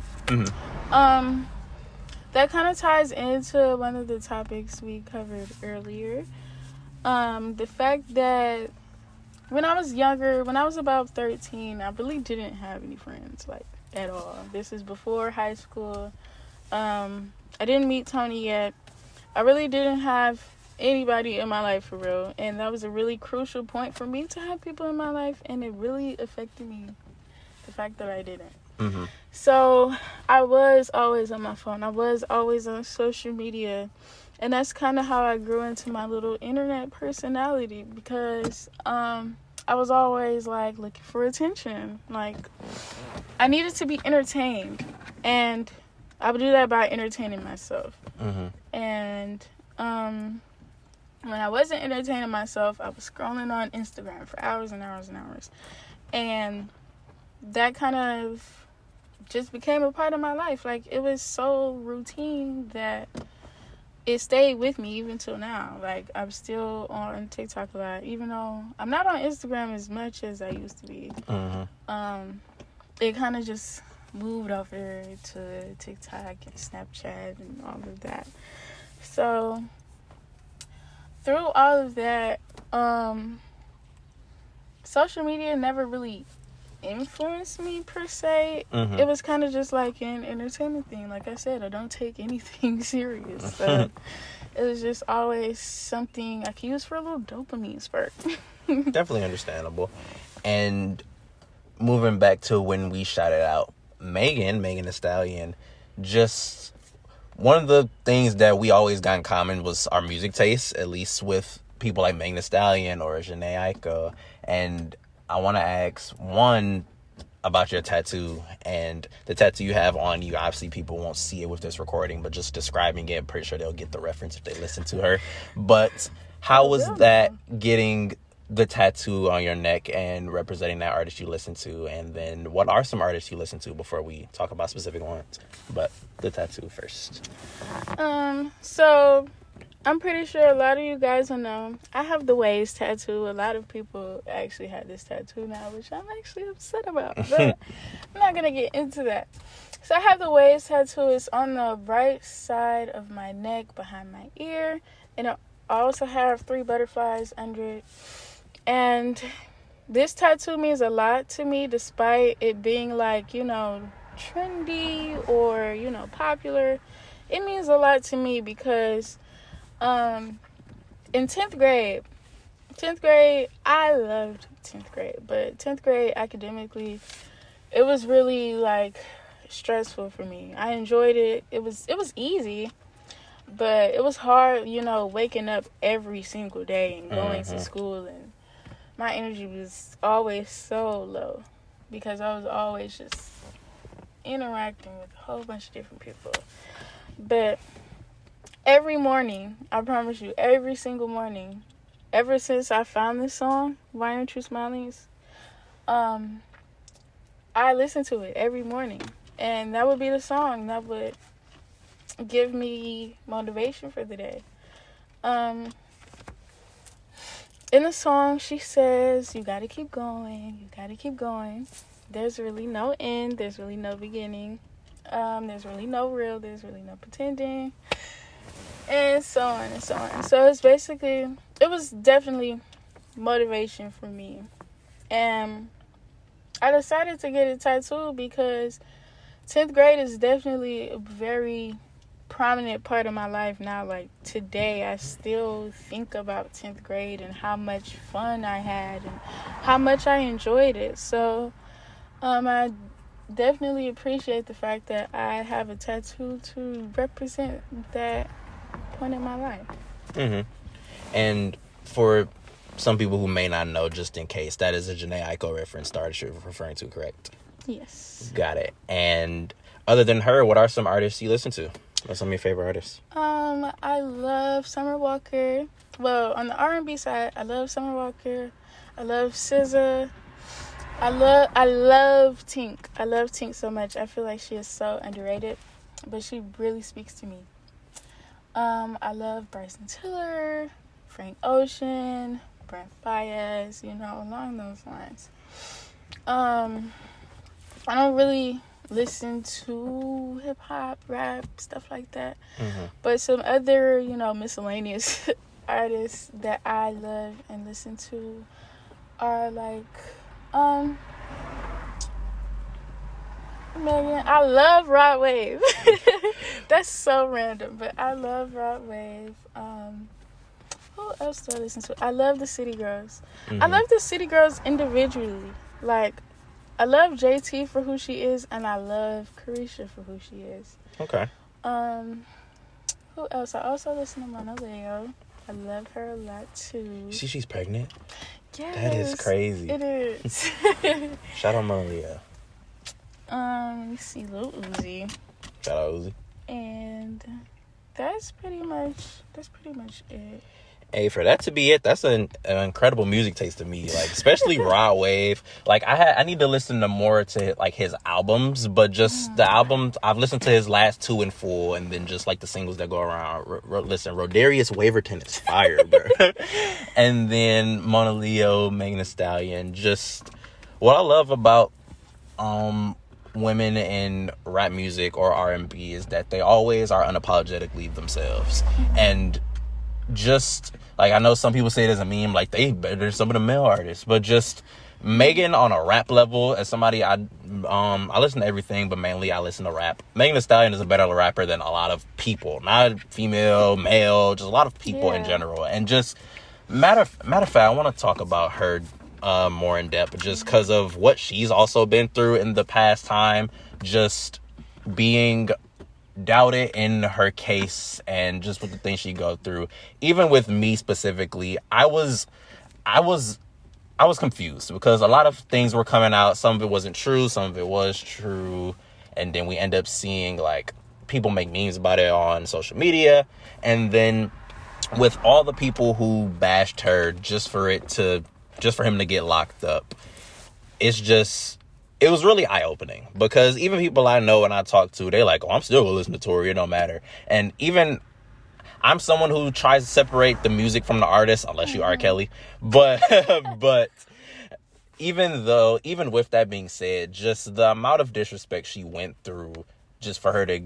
That kind of ties into one of the topics we covered earlier. The fact that when I was younger, when I was about 13, I really didn't have any friends, like, at all. This is before high school. I didn't meet Tony yet. I really didn't have anybody in my life for real. And that was a really crucial point for me to have people in my life. And it really affected me, the fact that I didn't. So I was always on my phone. I was always on social media. And that's kind of how I grew into my little internet personality, because I was always like looking for attention. Like, I needed to be entertained, and I would do that by entertaining myself. And when I wasn't entertaining myself, I was scrolling on Instagram for hours and hours and hours. And that kind of just became a part of my life. Like, it was so routine that it stayed with me even till now. Like, I'm still on TikTok a lot, even though I'm not on Instagram as much as I used to be. It kind of just moved over to TikTok and Snapchat and all of that. So through all of that, social media never really influenced me per se. It was kind of just like an entertainment thing. Like I said, I don't take anything serious, so it was just always something I could use for a little dopamine spurt. Definitely understandable. And moving back to when we shouted out Megan Thee Stallion, just one of the things that we always got in common was our music tastes, at least with people like Megan Thee Stallion or Jhené Aiko. And I want to ask, one, about your tattoo and the tattoo you have on you. Obviously, people won't see it with this recording, but just describing it, I'm pretty sure they'll get the reference if they listen to her. But how was that, getting the tattoo on your neck and representing that artist you listen to? And then what are some artists you listen to before we talk about specific ones? But the tattoo first. So I'm pretty sure a lot of you guys will know I have the Waves tattoo. A lot of people actually have this tattoo now, which I'm actually upset about. But I'm not going to get into that. So I have the Waves tattoo. It's on the right side of my neck, behind my ear. And I also have 3 butterflies under it. And this tattoo means a lot to me, despite it being like, trendy or, popular. It means a lot to me because in 10th grade, I loved 10th grade, but 10th grade academically, it was really like stressful for me. I enjoyed it. It was easy, but it was hard, waking up every single day and going to school, and my energy was always so low because I was always just interacting with a whole bunch of different people. But every morning, I promise you, every single morning, ever since I found this song, Why Aren't You Smiling? I listen to it every morning. And that would be the song that would give me motivation for the day. In the song, she says, you gotta keep going, you gotta keep going. There's really no end, there's really no beginning. There's really no real, there's really no pretending. And so on and so on. So it's basically, it was definitely motivation for me. And I decided to get a tattoo because 10th grade is definitely a very prominent part of my life now. Like today, I still think about 10th grade and how much fun I had and how much I enjoyed it. So I definitely appreciate the fact that I have a tattoo to represent that point in my life. And for some people who may not know, just in case, that is a Jhené Aiko reference, the artist you're referring to, correct? Yes. Got it. And other than her, what are some artists you listen to? What are some of your favorite artists? I love Summer Walker. Well, on the R&B side, I love Summer Walker. I love SZA. I love Tink. I love Tink so much. I feel like she is so underrated, but she really speaks to me. I love Bryson Tiller, Frank Ocean, Brent Faiyaz, along those lines. I don't really listen to hip-hop, rap, stuff like that. But some other, miscellaneous artists that I love and listen to are like, Megan. I love Rod Wave. That's so random, but I love Rod Wave. Who else do I listen to? I love the City Girls. I love the City Girls individually. Like, I love JT for who she is, and I love Carisha for who she is. Okay. Who else? I also listen to Mona Leo. I love her a lot too. You see, she's pregnant. Yes, that is crazy. It is. Shout out Mona Leo. Let me see, Lil Uzi. Shout out Uzi. And that's pretty much it. Hey, for that to be it, that's an incredible music taste to me. Like, especially Rod Wave. Like, I need to listen to more to like his albums, but just the albums, I've listened to his last 2 in full, and then just like the singles that go around. Listen, Rodarius Waverton is fire, bro. And then Mona Leo, Megan Thee Stallion. Just what I love about women in rap music or R&B is that they always are unapologetically themselves. And just like, I know some people say it as a meme, like they better than some of the male artists, but just Megan on a rap level, as somebody, I listen to everything, but mainly I listen to rap. Megan Thee Stallion is a better rapper than a lot of people, not female, male, just a lot of people in general. And just matter of fact, I want to talk about her more in depth, just because of what she's also been through in the past time, just being doubted in her case, and just with the things she go through. Even with me specifically, I was confused because a lot of things were coming out. Some of it wasn't true, some of it was true, and then we end up seeing like people make memes about it on social media, and then with all the people who bashed her just for him to get locked up, it was really eye-opening, because even people I know and I talk to, they like, oh, I'm still gonna listen to Tory, it don't matter. And even I'm someone who tries to separate the music from the artist, unless you are Kelly. But but even with that being said, just the amount of disrespect she went through just for her to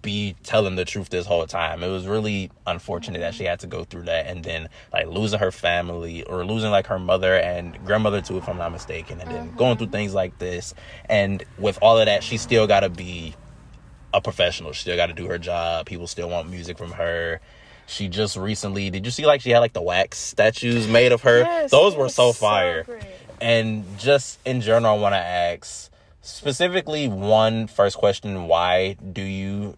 be telling the truth this whole time, it was really unfortunate that she had to go through that, and then like losing her family, or losing like her mother and grandmother too, if I'm not mistaken, and then going through things like this. And with all of that, she still got to be a professional. She still got to do her job. People still want music from her. She just recently, did you see like she had like the wax statues made of her? Yes, those were so fire. great. And just in general, I want to ask specifically first question, why do you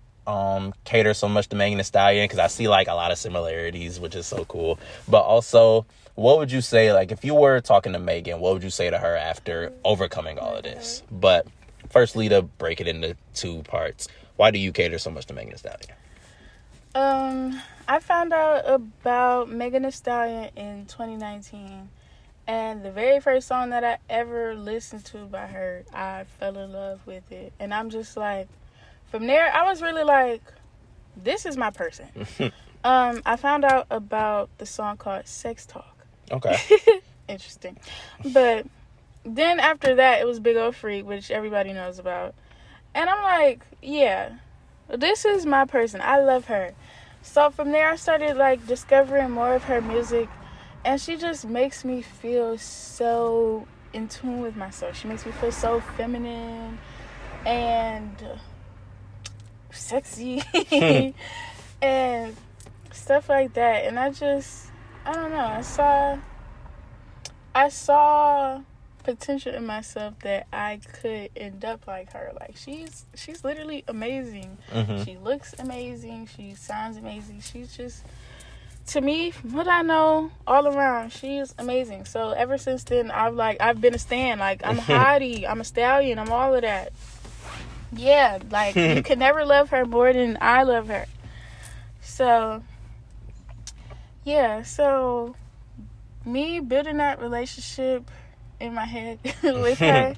cater so much to Megan Thee Stallion? Because I see like a lot of similarities, which is so cool. But also, what would you say, like if you were talking to Megan, what would you say to her after overcoming all of this? But firstly, to break it into two parts, why do you cater so much to Megan Thee Stallion? I found out about Megan Thee Stallion in 2019. And the very first song that I ever listened to by her, I fell in love with it. And I'm just like, from there, I was really like, this is my person. I found out about the song called Sex Talk. Okay. Interesting. But then after that, it was Big Ol' Freak, which everybody knows about. And I'm like, yeah, this is my person. I love her. So from there, I started like discovering more of her music. And she just makes me feel so in tune with myself. She makes me feel so feminine and sexy and stuff like that. And I don't know. I saw potential in myself that I could end up like her. Like she's literally amazing. Mm-hmm. She looks amazing. She sounds amazing. She's just, to me, from what I know, all around, she's amazing. So ever since then, I've been a stan. Like, I'm a hottie, I'm a stallion, I'm all of that. Yeah, like, you can never love her more than I love her. So, yeah, so me building that relationship in my head with her,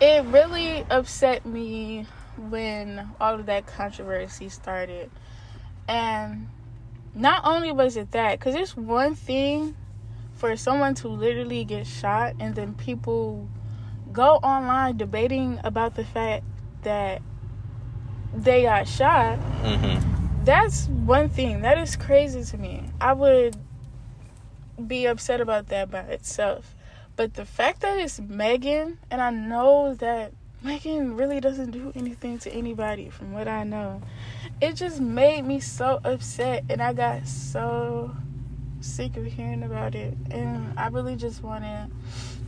it really upset me when all of that controversy started. And not only was it that, because it's one thing for someone to literally get shot and then people go online debating about the fact that they got shot. Mm-hmm. That's one thing. That is crazy to me. I would be upset about that by itself. But the fact that it's Megan, and I know that Megan really doesn't do anything to anybody from what I know, it just made me so upset, and I got so sick of hearing about it. And I really just wanted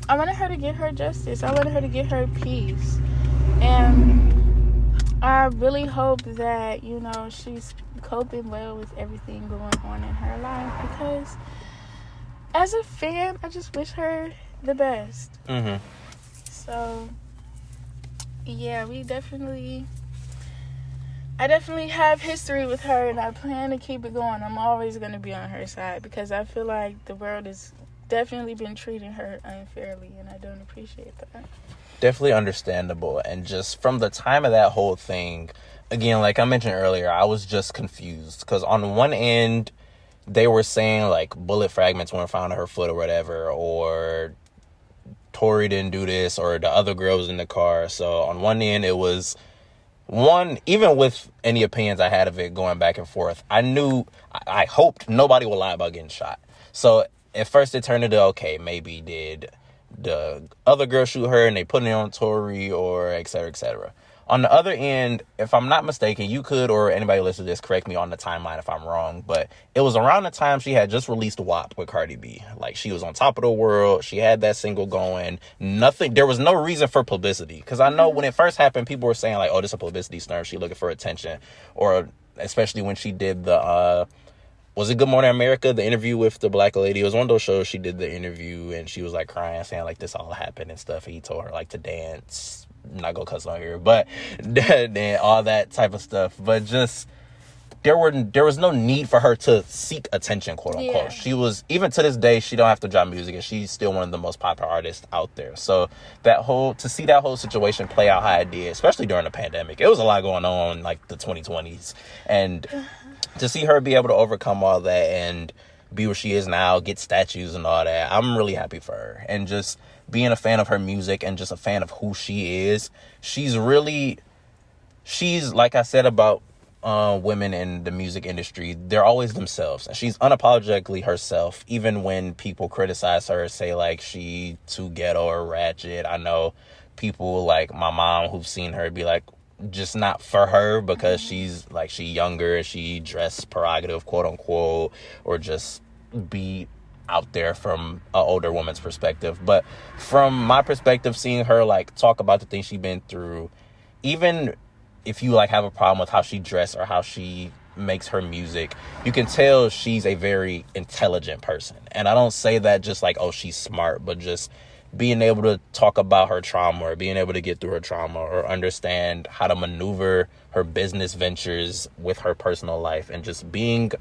her to get her justice. I wanted her to get her peace. And I really hope that, she's coping well with everything going on in her life, because as a fan, I just wish her the best. Mm-hmm. So, yeah, I definitely have history with her, and I plan to keep it going. I'm always going to be on her side, because I feel like the world has definitely been treating her unfairly, and I don't appreciate that. Definitely understandable. And just from the time of that whole thing, again, like I mentioned earlier, I was just confused, because on one end, they were saying like bullet fragments weren't found on her foot or whatever, or Tory didn't do this, or the other girl was in the car. So on one end, it was even with any opinions I had of it going back and forth, I hoped nobody would lie about getting shot. So at first it turned into, okay, maybe did the other girl shoot her and they put it on Tory, or et cetera, et cetera. On the other end, if I'm not mistaken, you could, or anybody listening to this, correct me on the timeline if I'm wrong, but it was around the time she had just released WAP with Cardi B. Like, she was on top of the world. She had that single going. Nothing, there was no reason for publicity. Because I know when it first happened, people were saying, like, oh, this is a publicity stunt. She looking for attention. Or especially when she did the, was it Good Morning America, the interview with the black lady? It was one of those shows. She did the interview, and she was, like, crying, saying, like, this all happened and stuff. And he told her, like, to dance. I'm not gonna cuss on here, but then all that type of stuff. But just there was no need for her to seek attention, quote unquote. Yeah. She was, even to this day, she don't have to drop music, and she's still one of the most popular artists out there. So to see that whole situation play out how it did, especially during the pandemic, it was a lot going on, like the 2020s, and to see her be able to overcome all that and be where she is now, get statues and all that, I'm really happy for her. And just being a fan of her music and just a fan of who she is, she's like I said about women in the music industry, they're always themselves, and she's unapologetically herself, even when people criticize her, say like she too ghetto or ratchet. I know people like my mom who've seen her be like, just not for her, because she's like, she younger, she dress prerogative, quote unquote, or just be out there from an older woman's perspective. But from my perspective, seeing her like talk about the things she's been through, even if you like have a problem with how she dressed or how she makes her music, you can tell she's a very intelligent person. And I don't say that just like, oh, she's smart, but just being able to talk about her trauma, or being able to get through her trauma, or understand how to maneuver her business ventures with her personal life, and just being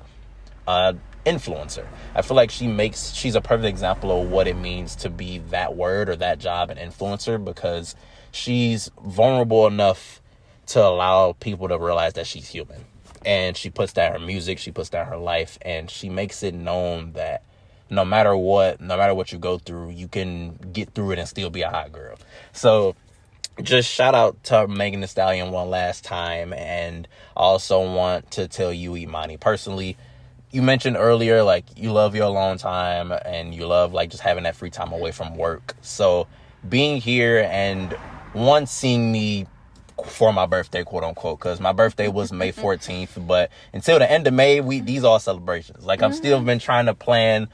influencer. I feel like she's a perfect example of what it means to be that word or that job, an influencer, because she's vulnerable enough to allow people to realize that she's human. And she puts that in her music, she puts that in her life, and she makes it known that no matter what you go through, you can get through it and still be a hot girl. So just shout out to Megan Thee Stallion one last time. And I also want to tell you, Imani, personally, you mentioned earlier, like, you love your alone time and you love like just having that free time away from work. So being here and seeing me for my birthday, quote unquote, because my birthday was May 14th, but until the end of May, these are all celebrations. Like, I've still been trying to plan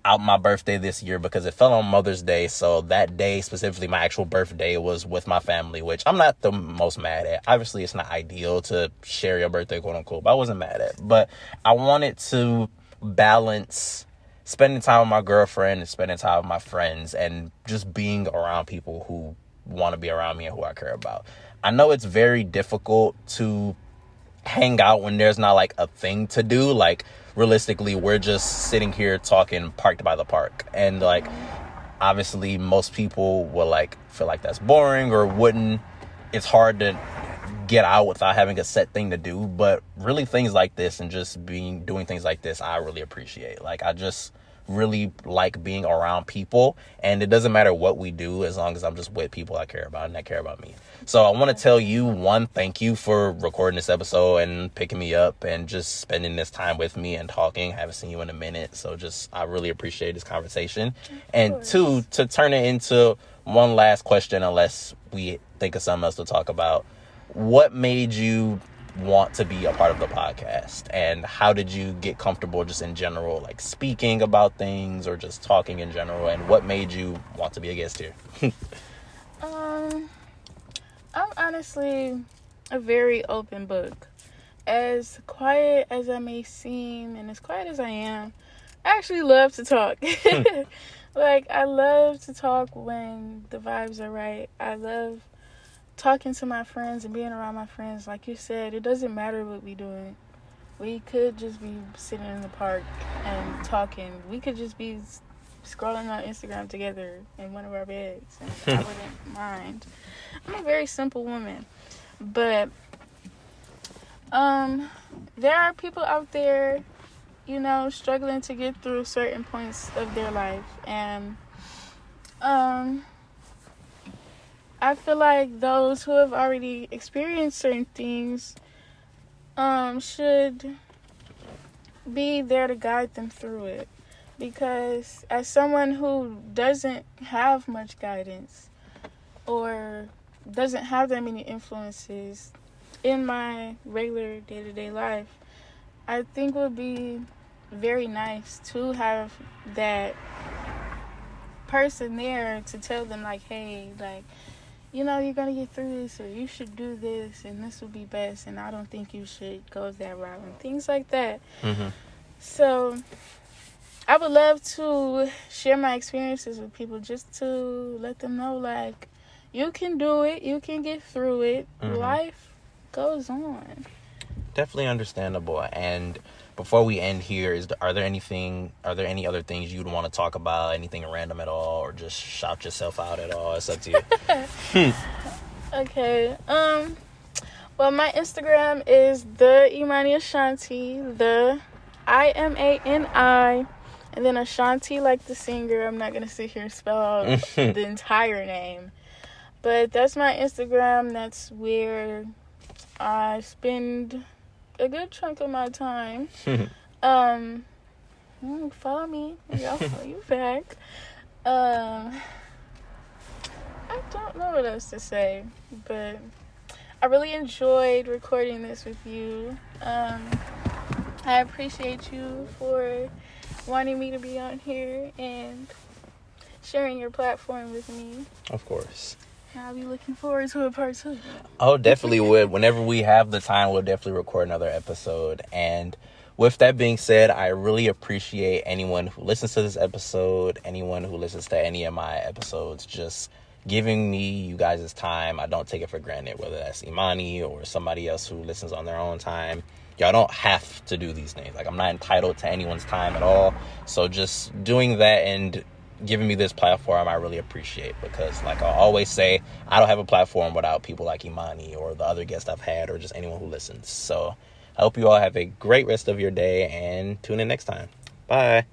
out my birthday this year because it fell on Mother's Day. So that day, specifically my actual birthday, was with my family, which I'm not the most mad at. Obviously, it's not ideal to share your birthday, quote unquote, but I wasn't mad at. But I wanted to balance spending time with my girlfriend and spending time with my friends, and just being around people who want to be around me and who I care about. I know it's very difficult to hang out when there's not like a thing to do. Like, realistically, we're just sitting here talking parked by the park, and like, obviously most people will like feel like that's boring or wouldn't. It's hard to get out without having a set thing to do. But really, things like this and just doing things like this, I really appreciate. Like, I just really like being around people, and it doesn't matter what we do as long as I'm just with people I care about and that care about me. So I want to tell you, thank you for recording this episode and picking me up and just spending this time with me and talking. I haven't seen you in a minute, so I really appreciate this conversation. And two, to turn it into one last question, unless we think of something else to talk about, what made you want to be a part of the podcast, and how did you get comfortable just in general, like speaking about things or just talking in general, and what made you want to be a guest here? I'm honestly a very open book. As quiet as I may seem, and as quiet as I am, I actually love to talk. Like, I love to talk when the vibes are right. I love talking to my friends and being around my friends. Like you said, it doesn't matter what we doing. We could just be sitting in the park and talking. We could just be scrolling on Instagram together in one of our beds, and I wouldn't mind. I'm a very simple woman, but there are people out there, struggling to get through certain points of their life, and I feel like those who have already experienced certain things should be there to guide them through it. Because as someone who doesn't have much guidance or doesn't have that many influences in my regular day-to-day life, I think would be very nice to have that person there to tell them, like, hey, like, you know, you're gonna get through this, or you should do this, and this will be best, and I don't think you should go that route, and things like that. Mm-hmm. So I would love to share my experiences with people, just to let them know, like, you can do it, you can get through it. Mm-hmm. Life goes on. Definitely understandable. And before we end here, are there any other things you'd want to talk about? Anything random at all, or just shout yourself out at all? It's up to you. Okay. Well, my Instagram is the Imani Ashanti, the IMANI, and then Ashanti like the singer. I'm not gonna sit here and spell out the entire name, but that's my Instagram. That's where I spend a good chunk of my time. Follow me, maybe I'll follow you back. I don't know what else to say, but I really enjoyed recording this with you. I appreciate you for wanting me to be on here and sharing your platform with me. Of course. I'll be looking forward to a part 2. Oh, definitely would. Whenever we have the time, we'll definitely record another episode. And with that being said, I really appreciate anyone who listens to this episode, anyone who listens to any of my episodes, just giving me you guys' time. I don't take it for granted, whether that's Imani or somebody else who listens on their own time. Y'all don't have to do these things. Like, I'm not entitled to anyone's time at all. So just doing that and giving me this platform, I really appreciate, because like I always say, I don't have a platform without people like Imani or the other guests I've had, or just anyone who listens. So I hope you all have a great rest of your day, and tune in next time. Bye.